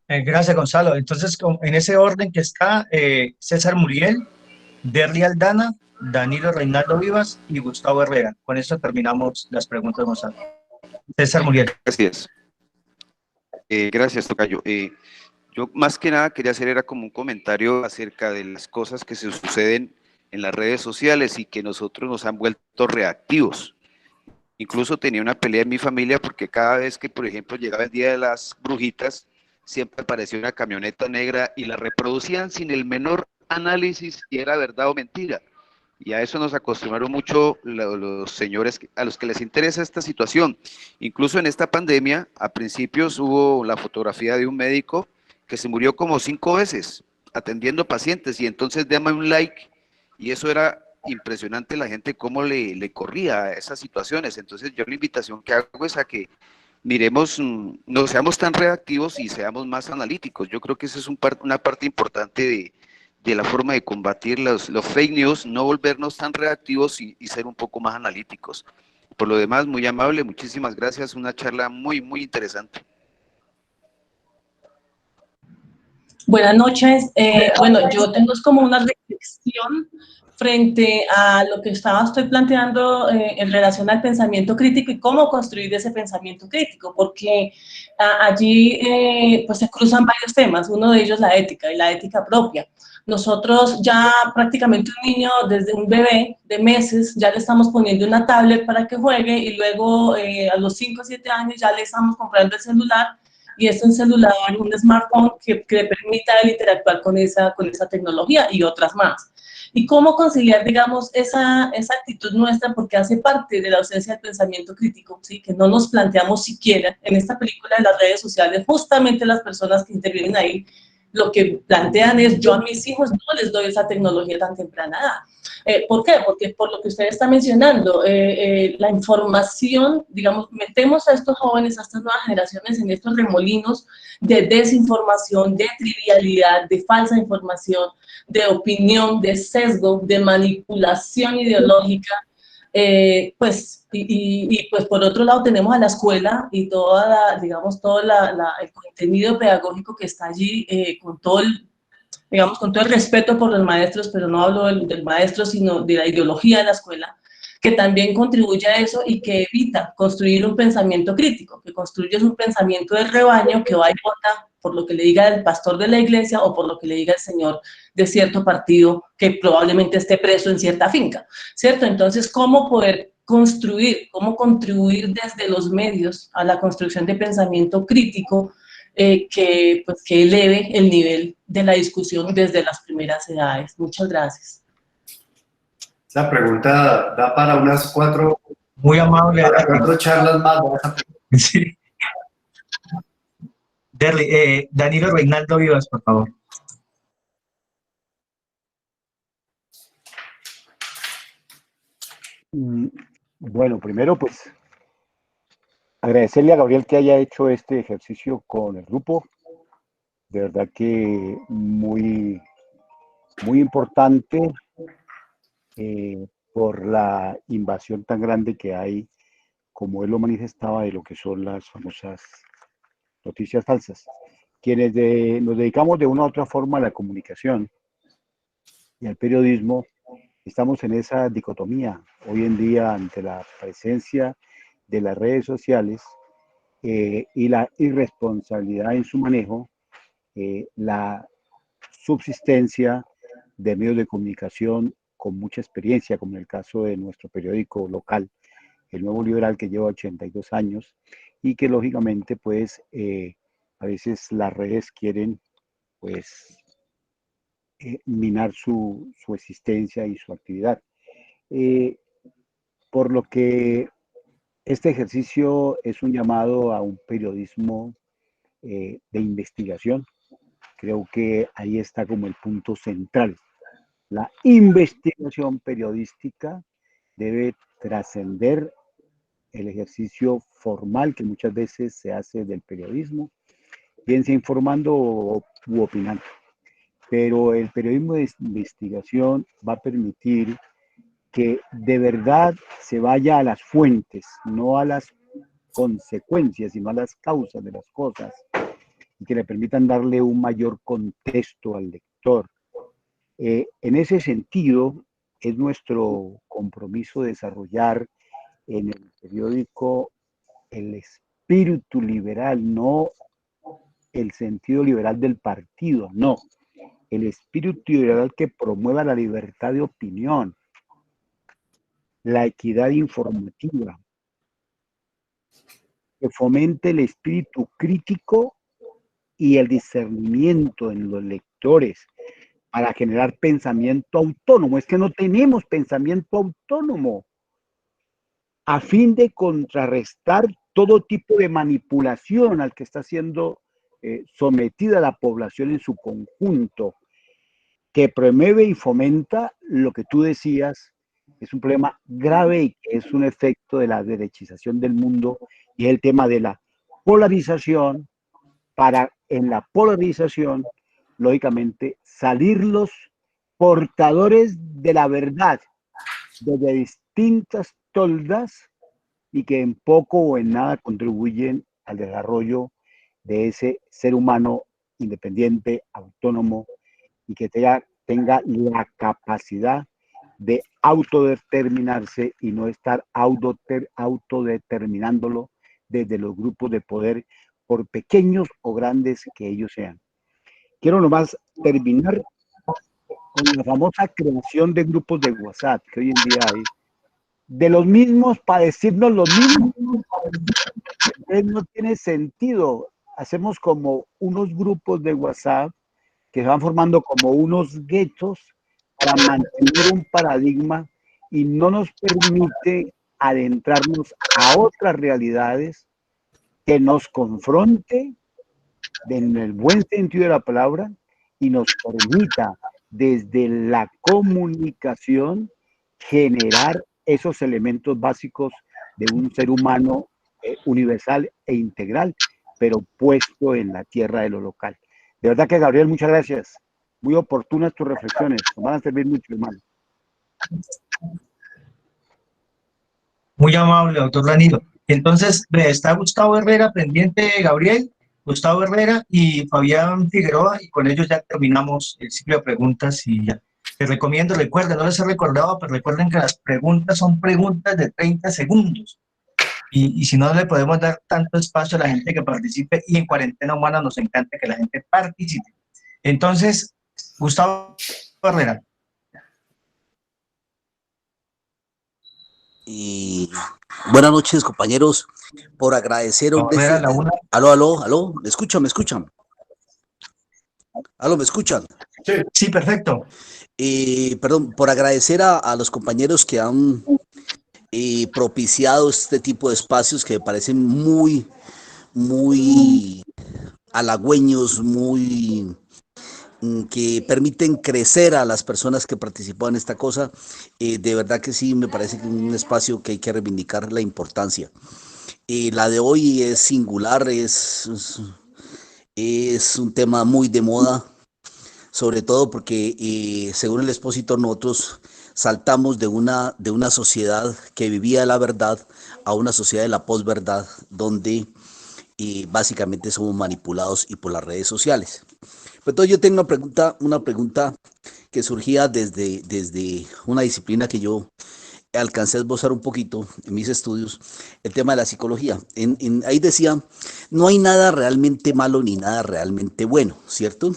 S1: Gracias, Gonzalo. Entonces, en ese orden que está César Muriel, Derry Aldana Danilo Reinaldo Vivas y Gustavo Herrera. Con esto terminamos las preguntas, Gonzalo. César Muriel.
S9: Gracias. Gracias, tocayo. Yo más que nada quería hacer era como un comentario acerca de las cosas que se suceden en las redes sociales y que nosotros nos han vuelto reactivos. Incluso tenía una pelea en mi familia porque cada vez que, por ejemplo, llegaba el Día de las Brujitas, siempre aparecía una camioneta negra y la reproducían sin el menor análisis si era verdad o mentira. Y a eso nos acostumbraron mucho los señores a los que les interesa esta situación. Incluso en esta pandemia, a principios hubo la fotografía de un médico que se murió como 5 veces atendiendo pacientes y entonces dame un like y eso era impresionante la gente cómo le corría a esas situaciones. Entonces yo la invitación que hago es a que miremos, no seamos tan reactivos y seamos más analíticos. Yo creo que esa es una parte importante de la forma de combatir los fake news, no volvernos tan reactivos y ser un poco más analíticos. Por lo demás, muy amable, muchísimas gracias, una charla muy, muy interesante.
S12: Buenas noches. Bueno, yo tengo como una reflexión frente a lo que estoy planteando en relación al pensamiento crítico y cómo construir ese pensamiento crítico, porque allí pues se cruzan varios temas, uno de ellos la ética y la ética propia. Nosotros ya prácticamente un niño desde un bebé de meses ya le estamos poniendo una tablet para que juegue y luego a los 5 o 7 años ya le estamos comprando el celular y es un celular, un smartphone que le permita interactuar con esa tecnología y otras más. Y cómo conciliar, digamos, esa actitud nuestra, porque hace parte de la ausencia del pensamiento crítico, ¿sí? Que no nos planteamos siquiera en esta película de las redes sociales, justamente las personas que intervienen ahí, lo que plantean es, yo a mis hijos no les doy esa tecnología tan temprana edad. ¿Por qué? Porque por lo que usted está mencionando, la información, digamos, metemos a estos jóvenes, a estas nuevas generaciones en estos remolinos de desinformación, de trivialidad, de falsa información, de opinión, de sesgo, de manipulación ideológica, pues por otro lado tenemos a la escuela y digamos, todo el contenido pedagógico que está allí, con todo el respeto por los maestros, pero no hablo del maestro, sino de la ideología de la escuela, que también contribuye a eso y que evita construir un pensamiento crítico, que construye un pensamiento de rebaño que va y vota por lo que le diga el pastor de la iglesia o por lo que le diga el señor de cierto partido que probablemente esté preso en cierta finca, ¿cierto? Entonces, ¿cómo poder construir, cómo contribuir desde los medios a la construcción de pensamiento crítico que eleve el nivel de la discusión desde las primeras edades? Muchas gracias.
S4: Esa pregunta da para unas 4...
S1: Muy amable.
S4: Para 4 charlas más.
S1: Sí. Danilo Reinaldo Vivas, por favor.
S13: Bueno, primero pues agradecerle a Gabriel que haya hecho este ejercicio con el grupo. De verdad que muy, muy importante por la invasión tan grande que hay, como él lo manifestaba, de lo que son las famosas noticias falsas. Quienes nos dedicamos de una u otra forma a la comunicación y al periodismo, estamos en esa dicotomía hoy en día ante la presencia de las redes sociales y la irresponsabilidad en su manejo, la subsistencia de medios de comunicación con mucha experiencia, como en el caso de nuestro periódico local, El Nuevo Liberal, que lleva 82 años y que lógicamente pues a veces las redes quieren pues minar su existencia y su actividad. Por lo que este ejercicio es un llamado a un periodismo de investigación. Creo que ahí está como el punto central. La investigación periodística debe trascender el ejercicio formal que muchas veces se hace del periodismo, bien sea informando u opinando. Pero el periodismo de investigación va a permitir que de verdad se vaya a las fuentes, no a las consecuencias, sino a las causas de las cosas, y que le permitan darle un mayor contexto al lector. En ese sentido, es nuestro compromiso desarrollar en el periódico el espíritu liberal, no el sentido liberal del partido, no, el espíritu liberal que promueva la libertad de opinión, la equidad informativa, que fomente el espíritu crítico y el discernimiento en los lectores para generar pensamiento autónomo. Es que no tenemos pensamiento autónomo, a fin de contrarrestar todo tipo de manipulación al que está siendo sometida la población en su conjunto, que promueve y fomenta lo que tú decías, es un problema grave y que es un efecto de la derechización del mundo, y es el tema de la polarización, para en la polarización, lógicamente, salir los portadores de la verdad desde distintas toldas y que en poco o en nada contribuyen al desarrollo de ese ser humano independiente, autónomo, y que tenga la capacidad de autodeterminarse y no estar autodeterminándolo desde los grupos de poder, por pequeños o grandes que ellos sean. Quiero nomás terminar con la famosa creación de grupos de WhatsApp que hoy en día hay, de los mismos para decirnos lo mismo. No tiene sentido. Hacemos como unos grupos de WhatsApp que se van formando como unos guetos para mantener un paradigma y no nos permite adentrarnos a otras realidades que nos confronte en el buen sentido de la palabra y nos permita desde la comunicación generar esos elementos básicos de un ser humano universal e integral, pero puesto en la tierra de lo local. De verdad que, Gabriel, muchas gracias. Muy oportunas tus reflexiones. Nos van a servir mucho, hermano.
S1: Muy amable, doctor Danilo. Entonces, está Gustavo Herrera pendiente, Gabriel, Gustavo Herrera y Fabián Figueroa, y con ellos ya terminamos el ciclo de preguntas y ya. Les recomiendo, recuerden, no les he recordado, pero recuerden que las preguntas son preguntas de 30 segundos. Y si no le podemos dar tanto espacio a la gente que participe, y en Cuarentena Humana nos encanta que la gente participe. Entonces, Gustavo Herrera.
S14: Y buenas noches, compañeros, por agradecer. Aló, ¿me escuchan? Aló, ¿me escuchan?
S1: Sí, perfecto.
S14: Perdón, por agradecer a los compañeros que han propiciado este tipo de espacios que me parecen muy halagüeños, que permiten crecer a las personas que participan en esta cosa. De verdad que sí, me parece que es un espacio que hay que reivindicar la importancia. La de hoy es singular, es un tema muy de moda, sobre todo porque según el expositor nosotros saltamos de una sociedad que vivía la verdad a una sociedad de la posverdad, donde básicamente somos manipulados y por las redes sociales. Entonces yo tengo una pregunta que surgía desde una disciplina que yo alcancé a esbozar un poquito en mis estudios, el tema de la psicología. Ahí decía, no hay nada realmente malo ni nada realmente bueno, ¿cierto?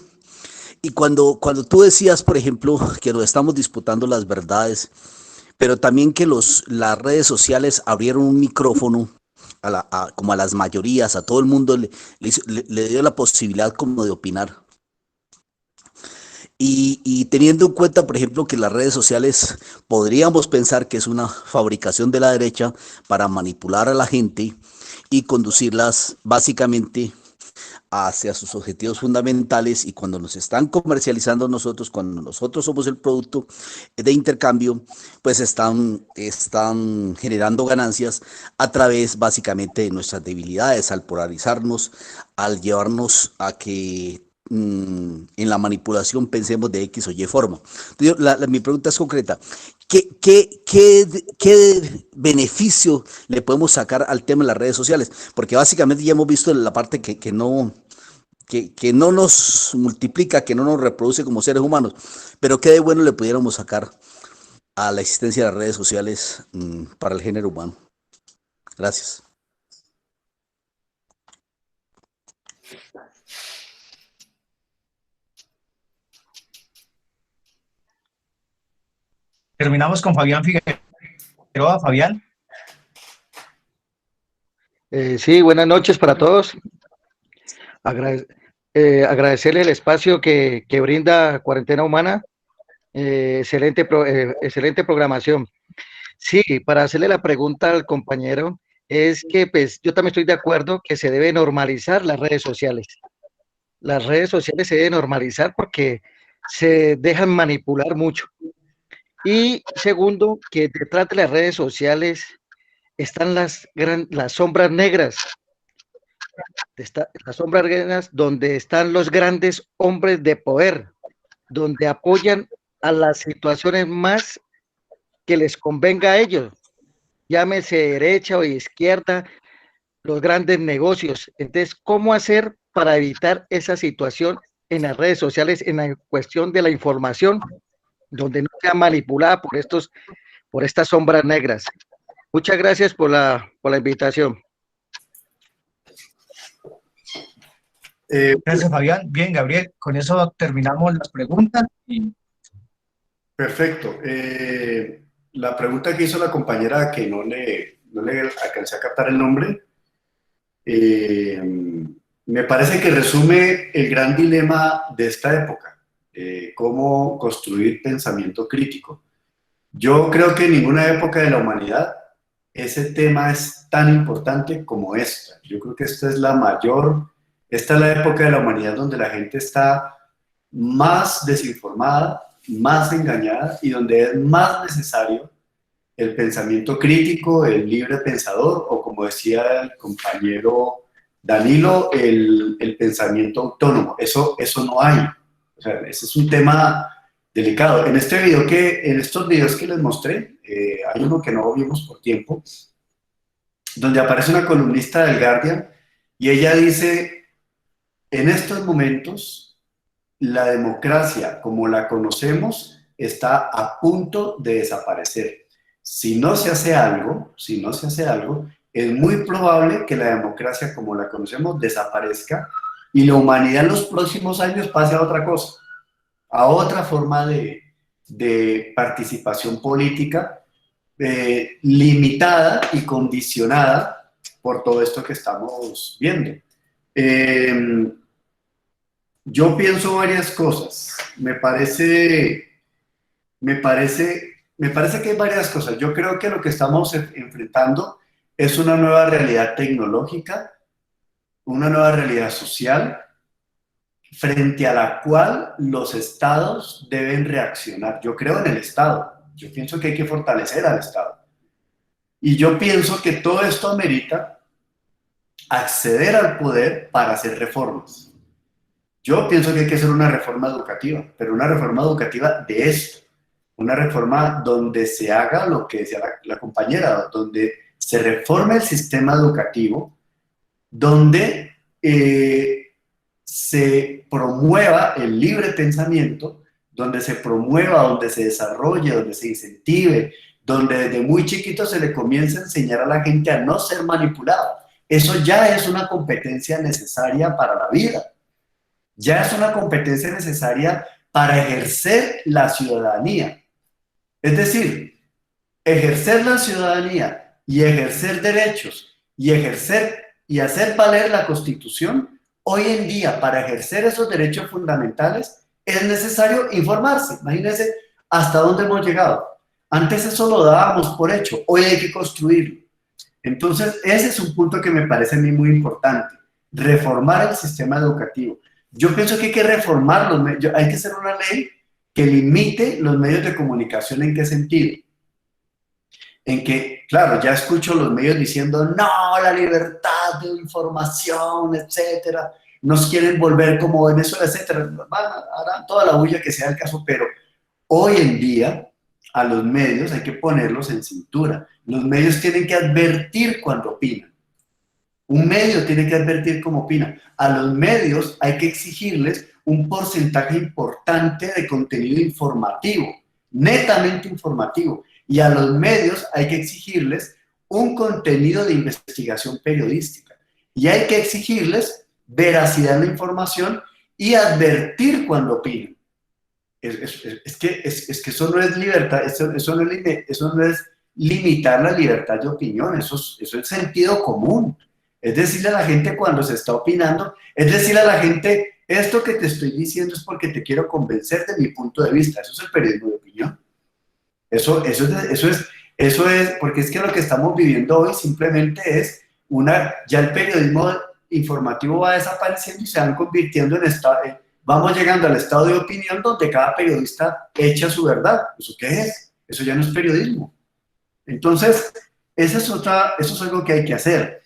S14: Y cuando tú decías, por ejemplo, que nos estamos disputando las verdades, pero también que las redes sociales abrieron un micrófono como a las mayorías, a todo el mundo le dio la posibilidad como de opinar. Y teniendo en cuenta, por ejemplo, que las redes sociales podríamos pensar que es una fabricación de la derecha para manipular a la gente y conducirlas básicamente hacia sus objetivos fundamentales, y cuando nos están comercializando nosotros, cuando nosotros somos el producto de intercambio, pues están generando ganancias a través básicamente de nuestras debilidades, al polarizarnos, al llevarnos a que en la manipulación pensemos de X o Y forma. Entonces, mi pregunta es concreta. ¿Qué beneficio le podemos sacar al tema de las redes sociales? Porque básicamente ya hemos visto la parte que no nos multiplica, que no nos reproduce como seres humanos, pero qué de bueno le pudiéramos sacar a la existencia de las redes sociales para el género humano. Gracias.
S1: Terminamos con Fabián Figueroa. Fabián.
S15: Sí, buenas noches para todos. Agradecerle el espacio que brinda Cuarentena Humana. Excelente programación. Sí, para hacerle la pregunta al compañero, es que pues yo también estoy de acuerdo que se debe normalizar las redes sociales. Las redes sociales se deben normalizar porque se dejan manipular mucho. Y segundo, que detrás de las redes sociales están las sombras negras. Las sombras negras donde están los grandes hombres de poder, donde apoyan a las situaciones más que les convenga a ellos, llámese derecha o izquierda, los grandes negocios. Entonces, ¿cómo hacer para evitar esa situación en las redes sociales, en la cuestión de la información, donde no sea manipulada por estas sombras negras? Muchas gracias por la invitación.
S1: Gracias, Fabián. Bien, Gabriel, con eso terminamos las preguntas.
S4: Perfecto. La pregunta que hizo la compañera, que no le alcancé a captar el nombre, me parece que resume el gran dilema de esta época, cómo construir pensamiento crítico. Yo creo que en ninguna época de la humanidad ese tema es tan importante como esta. Yo creo que esta es la época de la humanidad donde la gente está más desinformada, más engañada, y donde es más necesario el pensamiento crítico, el libre pensador, o como decía el compañero Danilo, el pensamiento autónomo. Eso no hay. O sea, ese es un tema delicado. En estos videos que les mostré, hay uno que no vimos por tiempo, donde aparece una columnista del Guardian, y ella dice: en estos momentos, la democracia como la conocemos está a punto de desaparecer. Si no se hace algo, es muy probable que la democracia como la conocemos desaparezca y la humanidad en los próximos años pase a otra cosa, a otra forma de participación política limitada y condicionada por todo esto que estamos viendo. Yo pienso varias cosas. Me parece que hay varias cosas. Yo creo que lo que estamos enfrentando es una nueva realidad tecnológica, una nueva realidad social, frente a la cual los estados deben reaccionar. Yo creo en el Estado. Yo pienso que hay que fortalecer al Estado. Y yo pienso que todo esto amerita acceder al poder para hacer reformas. Yo pienso que hay que hacer una reforma educativa, pero una reforma educativa de esto. Una reforma donde se haga lo que decía la compañera, donde se reforme el sistema educativo, donde se promueva el libre pensamiento, donde se promueva, donde se desarrolle, donde se incentive, donde desde muy chiquito se le comience a enseñar a la gente a no ser manipulado. Eso ya es una competencia necesaria para la vida. Ya es una competencia necesaria para ejercer la ciudadanía. Es decir, ejercer la ciudadanía y ejercer derechos y hacer valer la Constitución, hoy en día, para ejercer esos derechos fundamentales, es necesario informarse. Imagínense hasta dónde hemos llegado. Antes eso lo dábamos por hecho, hoy hay que construirlo. Entonces, ese es un punto que me parece a mí muy importante, reformar el sistema educativo. Yo pienso que hay que reformarlo, hay que hacer una ley que limite los medios de comunicación. ¿En qué sentido? En que, claro, ya escucho los medios diciendo, no, la libertad de información, etcétera, nos quieren volver como Venezuela, etcétera, harán toda la bulla que sea el caso, pero hoy en día a los medios hay que ponerlos en cintura. Los medios tienen que advertir cuando opinan. Un medio tiene que advertir cómo opina. A los medios hay que exigirles un porcentaje importante de contenido informativo, netamente informativo. Y a los medios hay que exigirles un contenido de investigación periodística. Y hay que exigirles veracidad en la información y advertir cuando opinan. Es que eso no es libertad, eso no es limitar la libertad de opinión, eso es sentido común. Es decirle a la gente cuando se está opinando, es decirle a la gente, esto que te estoy diciendo es porque te quiero convencer de mi punto de vista. Eso es el periodismo de opinión. Eso es, porque es que lo que estamos viviendo hoy simplemente es ya el periodismo informativo va desapareciendo y se van convirtiendo en vamos llegando al estado de opinión donde cada periodista echa su verdad. ¿Eso qué es? Eso ya no es periodismo. Entonces, eso es algo que hay que hacer.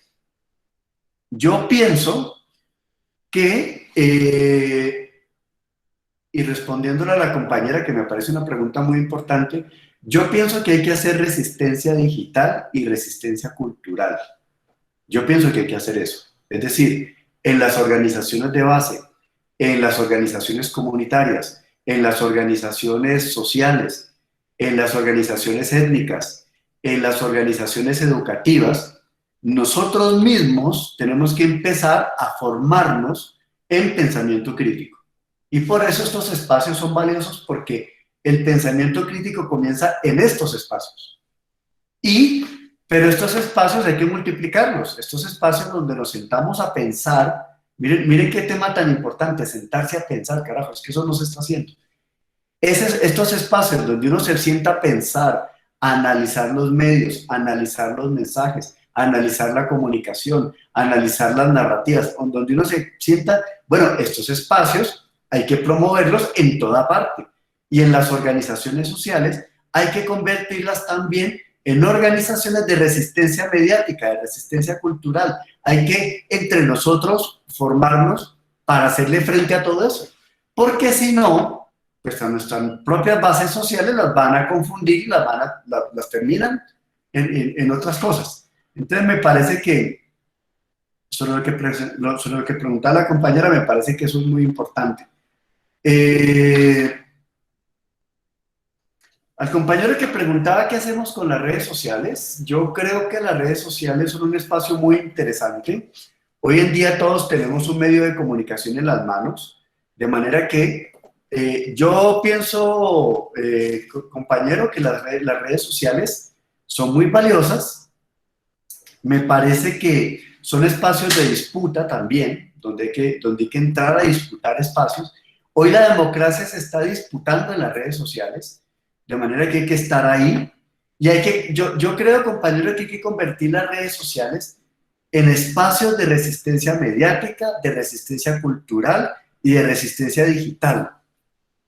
S4: Yo pienso que, y respondiéndole a la compañera, que me parece una pregunta muy importante, yo pienso que hay que hacer resistencia digital y resistencia cultural. Yo pienso que hay que hacer eso. Es decir, en las organizaciones de base, en las organizaciones comunitarias, en las organizaciones sociales, en las organizaciones étnicas, en las organizaciones educativas, nosotros mismos tenemos que empezar a formarnos en pensamiento crítico. Y por eso estos espacios son valiosos, porque el pensamiento crítico comienza en estos espacios. Pero estos espacios hay que multiplicarlos, estos espacios donde nos sentamos a pensar. Miren qué tema tan importante, sentarse a pensar, carajo, es que eso no se está haciendo. Estos espacios donde uno se sienta a pensar, a analizar los medios, a analizar los mensajes, a analizar la comunicación, a analizar las narrativas, donde uno se sienta, bueno, estos espacios hay que promoverlos en toda parte. Y en las organizaciones sociales hay que convertirlas también en organizaciones de resistencia mediática, de resistencia cultural. Hay que, entre nosotros, formarnos para hacerle frente a todo eso. Porque si no, pues a nuestras propias bases sociales las van a confundir y las terminan en otras cosas. Entonces me parece que, sobre lo que preguntaba la compañera, me parece que eso es muy importante. Al compañero que preguntaba qué hacemos con las redes sociales, yo creo que las redes sociales son un espacio muy interesante. Hoy en día todos tenemos un medio de comunicación en las manos, de manera que yo pienso, compañero, que las redes sociales son muy valiosas. Me parece que son espacios de disputa también, donde hay que entrar a disputar espacios. Hoy la democracia se está disputando en las redes sociales, de manera que hay que estar ahí. Y yo creo, compañero, que hay que convertir las redes sociales en espacios de resistencia mediática, de resistencia cultural y de resistencia digital.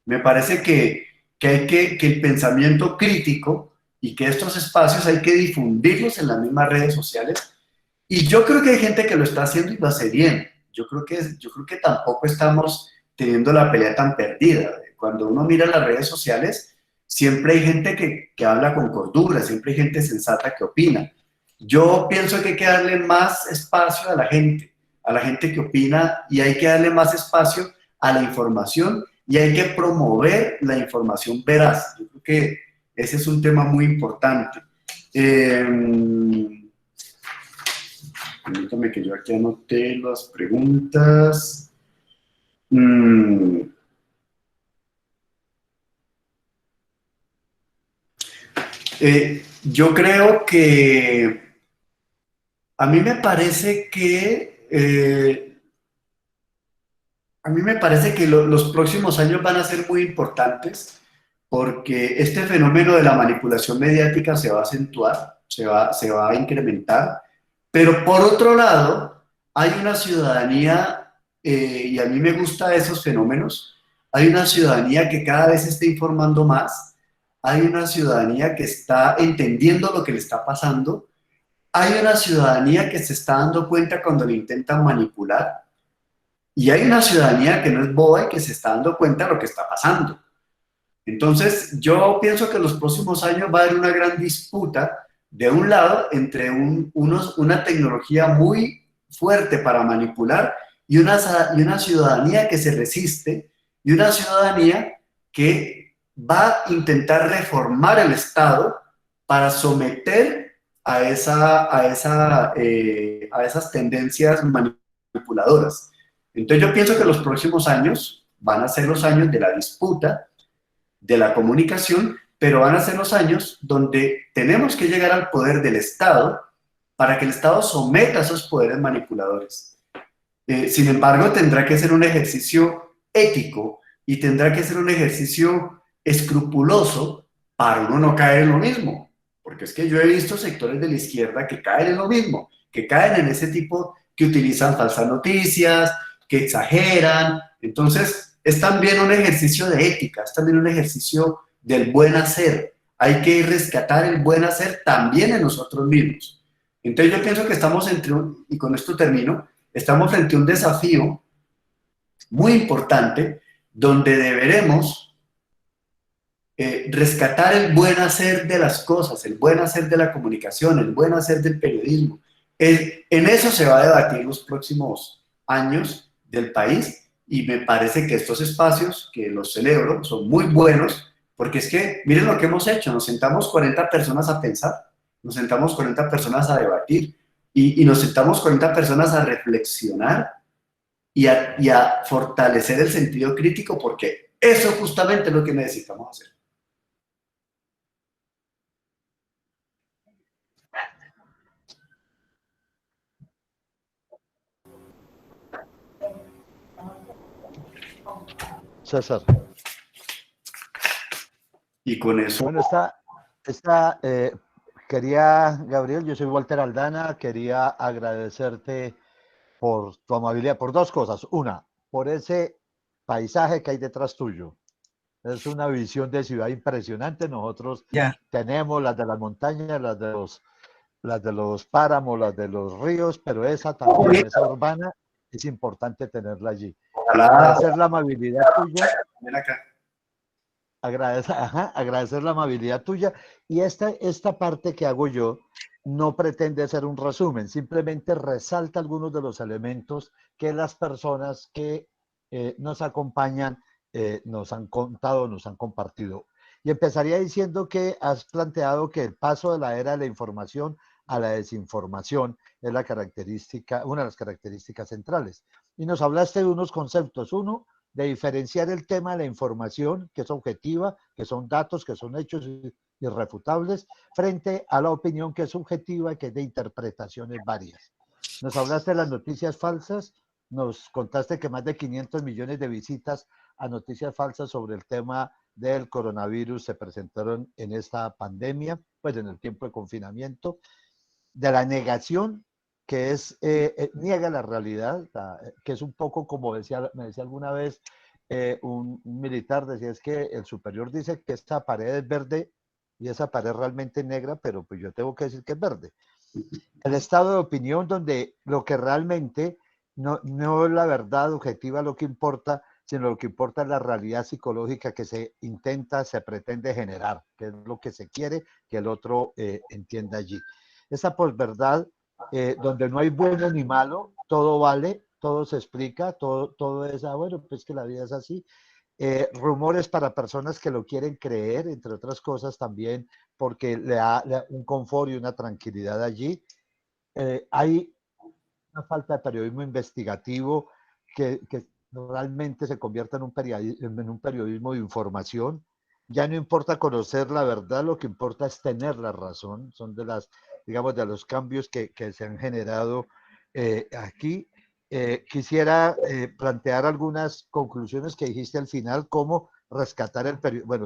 S4: Me parece que el pensamiento crítico y que estos espacios hay que difundirlos en las mismas redes sociales. Y yo creo que hay gente que lo está haciendo y lo hace bien. Yo creo que tampoco estamos teniendo la pelea tan perdida. Cuando uno mira las redes sociales, siempre hay gente que habla con cordura, siempre hay gente sensata que opina. Yo pienso que hay que darle más espacio a la gente que opina, y hay que darle más espacio a la información, y hay que promover la información veraz. Yo creo que ese es un tema muy importante. Permítame que yo aquí anoté las preguntas. Yo creo que a mí me parece que los próximos años van a ser muy importantes, porque este fenómeno de la manipulación mediática se va a acentuar, se va a incrementar, pero por otro lado hay una ciudadanía, y a mí me gustan esos fenómenos, hay una ciudadanía que cada vez se está informando más, hay una ciudadanía que está entendiendo lo que le está pasando, hay una ciudadanía que se está dando cuenta cuando le intentan manipular, y hay una ciudadanía que no es boba y que se está dando cuenta de lo que está pasando. Entonces, yo pienso que en los próximos años va a haber una gran disputa, de un lado, entre una tecnología muy fuerte para manipular y una ciudadanía que se resiste, y una ciudadanía que va a intentar reformar el Estado para someter a esas tendencias manipuladoras. Entonces yo pienso que los próximos años van a ser los años de la disputa, de la comunicación, pero van a ser los años donde tenemos que llegar al poder del Estado para que el Estado someta a esos poderes manipuladores. Sin embargo, tendrá que ser un ejercicio ético y tendrá que ser un ejercicio escrupuloso para uno no caer en lo mismo. Porque es que yo he visto sectores de la izquierda que caen en lo mismo, que caen en ese tipo, que utilizan falsas noticias, que exageran. Entonces, es también un ejercicio de ética, es también un ejercicio del buen hacer. Hay que rescatar el buen hacer también en nosotros mismos. Entonces yo pienso que estamos y con esto termino, estamos frente a un desafío muy importante donde deberemos rescatar el buen hacer de las cosas, el buen hacer de la comunicación, el buen hacer del periodismo. En eso se va a debatir los próximos años del país y me parece que estos espacios, que los celebro, son muy buenos porque es que, miren lo que hemos hecho, nos sentamos 40 personas a pensar, nos sentamos 40 personas a debatir y nos sentamos 40 personas a reflexionar y a fortalecer el sentido crítico porque eso justamente es lo que necesitamos hacer.
S5: César.
S4: Y con eso...
S5: Bueno, quería, Gabriel, yo soy Walter Aldana, quería agradecerte por tu amabilidad, por dos cosas. Una, por ese paisaje que hay detrás tuyo. Es una visión de ciudad impresionante. Nosotros tenemos las de las montañas, las de los páramos, las de los ríos, pero esa también, esa urbana, es importante tenerla allí. Agradecer la amabilidad tuya. Agradecer la amabilidad tuya. Y esta parte que hago yo no pretende ser un resumen, simplemente resalta algunos de los elementos que las personas que nos acompañan nos han contado, nos han compartido. Y empezaría diciendo que has planteado que el paso de la era de la información a la desinformación es una de las características centrales. Y nos hablaste de unos conceptos. Uno, de diferenciar el tema de la información, que es objetiva, que son datos, que son hechos irrefutables, frente a la opinión que es subjetiva, que es de interpretaciones varias. Nos hablaste de las noticias falsas, nos contaste que más de 500 millones de visitas a noticias falsas sobre el tema del coronavirus se presentaron en esta pandemia, pues en el tiempo de confinamiento, de la negación, que es, niega la realidad, que es un poco como me decía alguna vez un militar, decía, es que el superior dice que esta pared es verde y esa pared realmente negra, pero pues yo tengo que decir que es verde. El estado de opinión donde lo que realmente no es la verdad objetiva lo que importa, sino lo que importa es la realidad psicológica que se pretende generar, que es lo que se quiere que el otro entienda allí. Esa posverdad, donde no hay bueno ni malo, todo vale, todo se explica, todo es, bueno, pues que la vida es así. Rumores para personas que lo quieren creer, entre otras cosas también, porque le da un confort y una tranquilidad allí. Hay una falta de periodismo investigativo que realmente se convierte en un periodismo de información. Ya no importa conocer la verdad, lo que importa es tener la razón. Son de los cambios que se han generado aquí. Quisiera plantear algunas conclusiones que dijiste al final, como rescatar el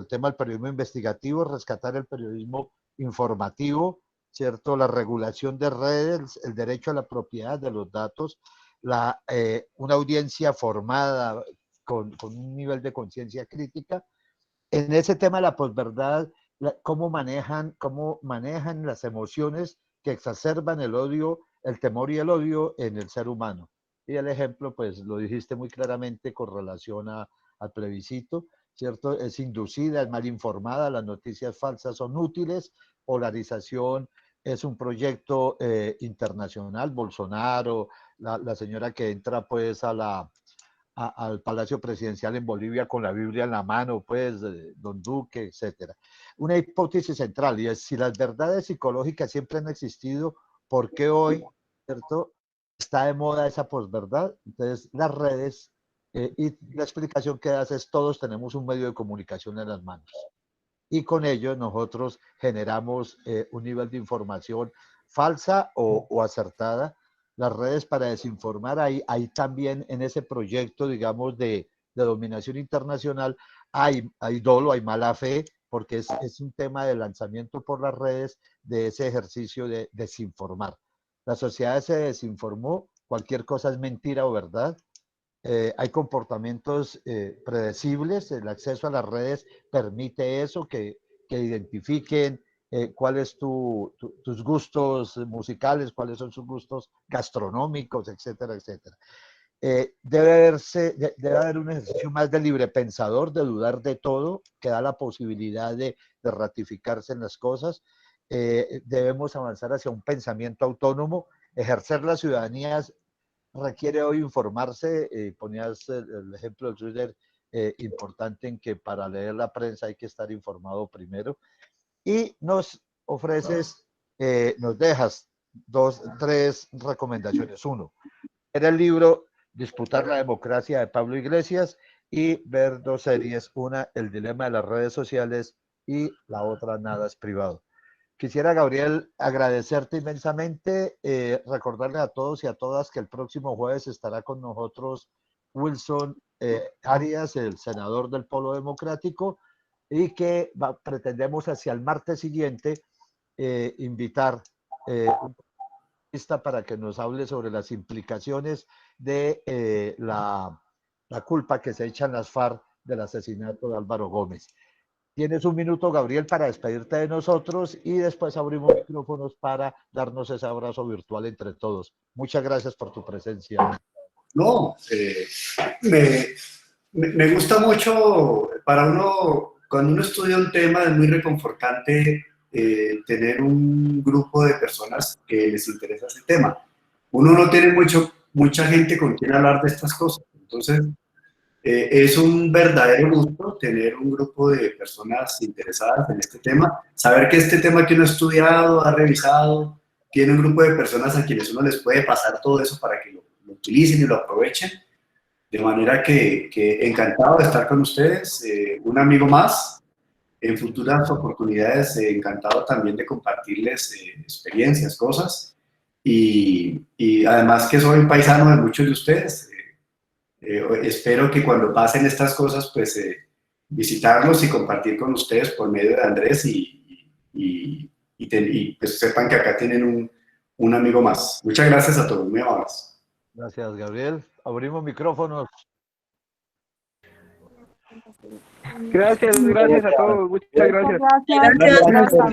S5: tema del periodismo investigativo, rescatar el periodismo informativo, ¿cierto? La regulación de redes, el derecho a la propiedad de los datos, una audiencia formada con un nivel de conciencia crítica. En ese tema de la posverdad, ¿cómo manejan las emociones que exacerban el odio, el temor y el odio en el ser humano? Y el ejemplo, pues lo dijiste muy claramente con relación al plebiscito, ¿cierto? Es inducida, es mal informada, las noticias falsas son útiles, polarización es un proyecto internacional, Bolsonaro, la señora que entra pues a al Palacio Presidencial en Bolivia con la Biblia en la mano, pues, don Duque, etcétera. Una hipótesis central, y es, si las verdades psicológicas siempre han existido, ¿por qué hoy, cierto, está de moda esa posverdad? Entonces, las redes, y la explicación que das es, todos tenemos un medio de comunicación en las manos. Y con ello nosotros generamos un nivel de información falsa o acertada. Las redes para desinformar, hay también en ese proyecto, digamos, de dominación internacional, hay dolo, hay mala fe, porque es un tema de lanzamiento por las redes de ese ejercicio de desinformar. La sociedad se desinformó, cualquier cosa es mentira o verdad. Hay comportamientos predecibles, el acceso a las redes permite eso, que identifiquen cuáles tus gustos musicales, cuáles son sus gustos gastronómicos, etcétera, etcétera. Debe haber un ejercicio más de libre pensador, de dudar de todo, que da la posibilidad de ratificarse en las cosas. Debemos avanzar hacia un pensamiento autónomo. Ejercer la ciudadanía requiere hoy informarse. Ponías el ejemplo de Twitter, importante, en que para leer la prensa hay que estar informado primero. Y nos ofreces, nos dejas 3 recomendaciones. 1, era el libro Disputar la democracia de Pablo Iglesias, y ver 2 series, una, El dilema de las redes sociales, y la otra, Nada es privado. Quisiera, Gabriel, agradecerte inmensamente, recordarle a todos y a todas que el próximo jueves estará con nosotros Wilson Arias, el senador del Polo Democrático, y que pretendemos hacia el martes siguiente invitar un periodista para que nos hable sobre las implicaciones de la culpa que se echan las FARC del asesinato de Álvaro Gómez. Tienes un minuto, Gabriel, para despedirte de nosotros, y después abrimos micrófonos para darnos ese abrazo virtual entre todos. Muchas gracias por tu presencia.
S4: No, me gusta mucho, para uno, cuando uno estudia un tema, es muy reconfortante tener un grupo de personas que les interesa ese tema. Uno no tiene mucha gente con quien hablar de estas cosas, entonces es un verdadero gusto tener un grupo de personas interesadas en este tema, saber que este tema que uno ha estudiado, ha revisado, tiene un grupo de personas a quienes uno les puede pasar todo eso para que lo utilicen y lo aprovechen. De manera que encantado de estar con ustedes, un amigo más. En futuras oportunidades, encantado también de compartirles experiencias, cosas. Y además que soy paisano de muchos de ustedes. Espero que cuando pasen estas cosas, pues visitarlos y compartir con ustedes por medio de Andrés, y pues sepan que acá tienen un amigo más. Muchas gracias a todos, muy amables.
S5: Gracias, Gabriel. Abrimos micrófonos.
S16: Gracias a todos. Muchas gracias.
S6: Gracias.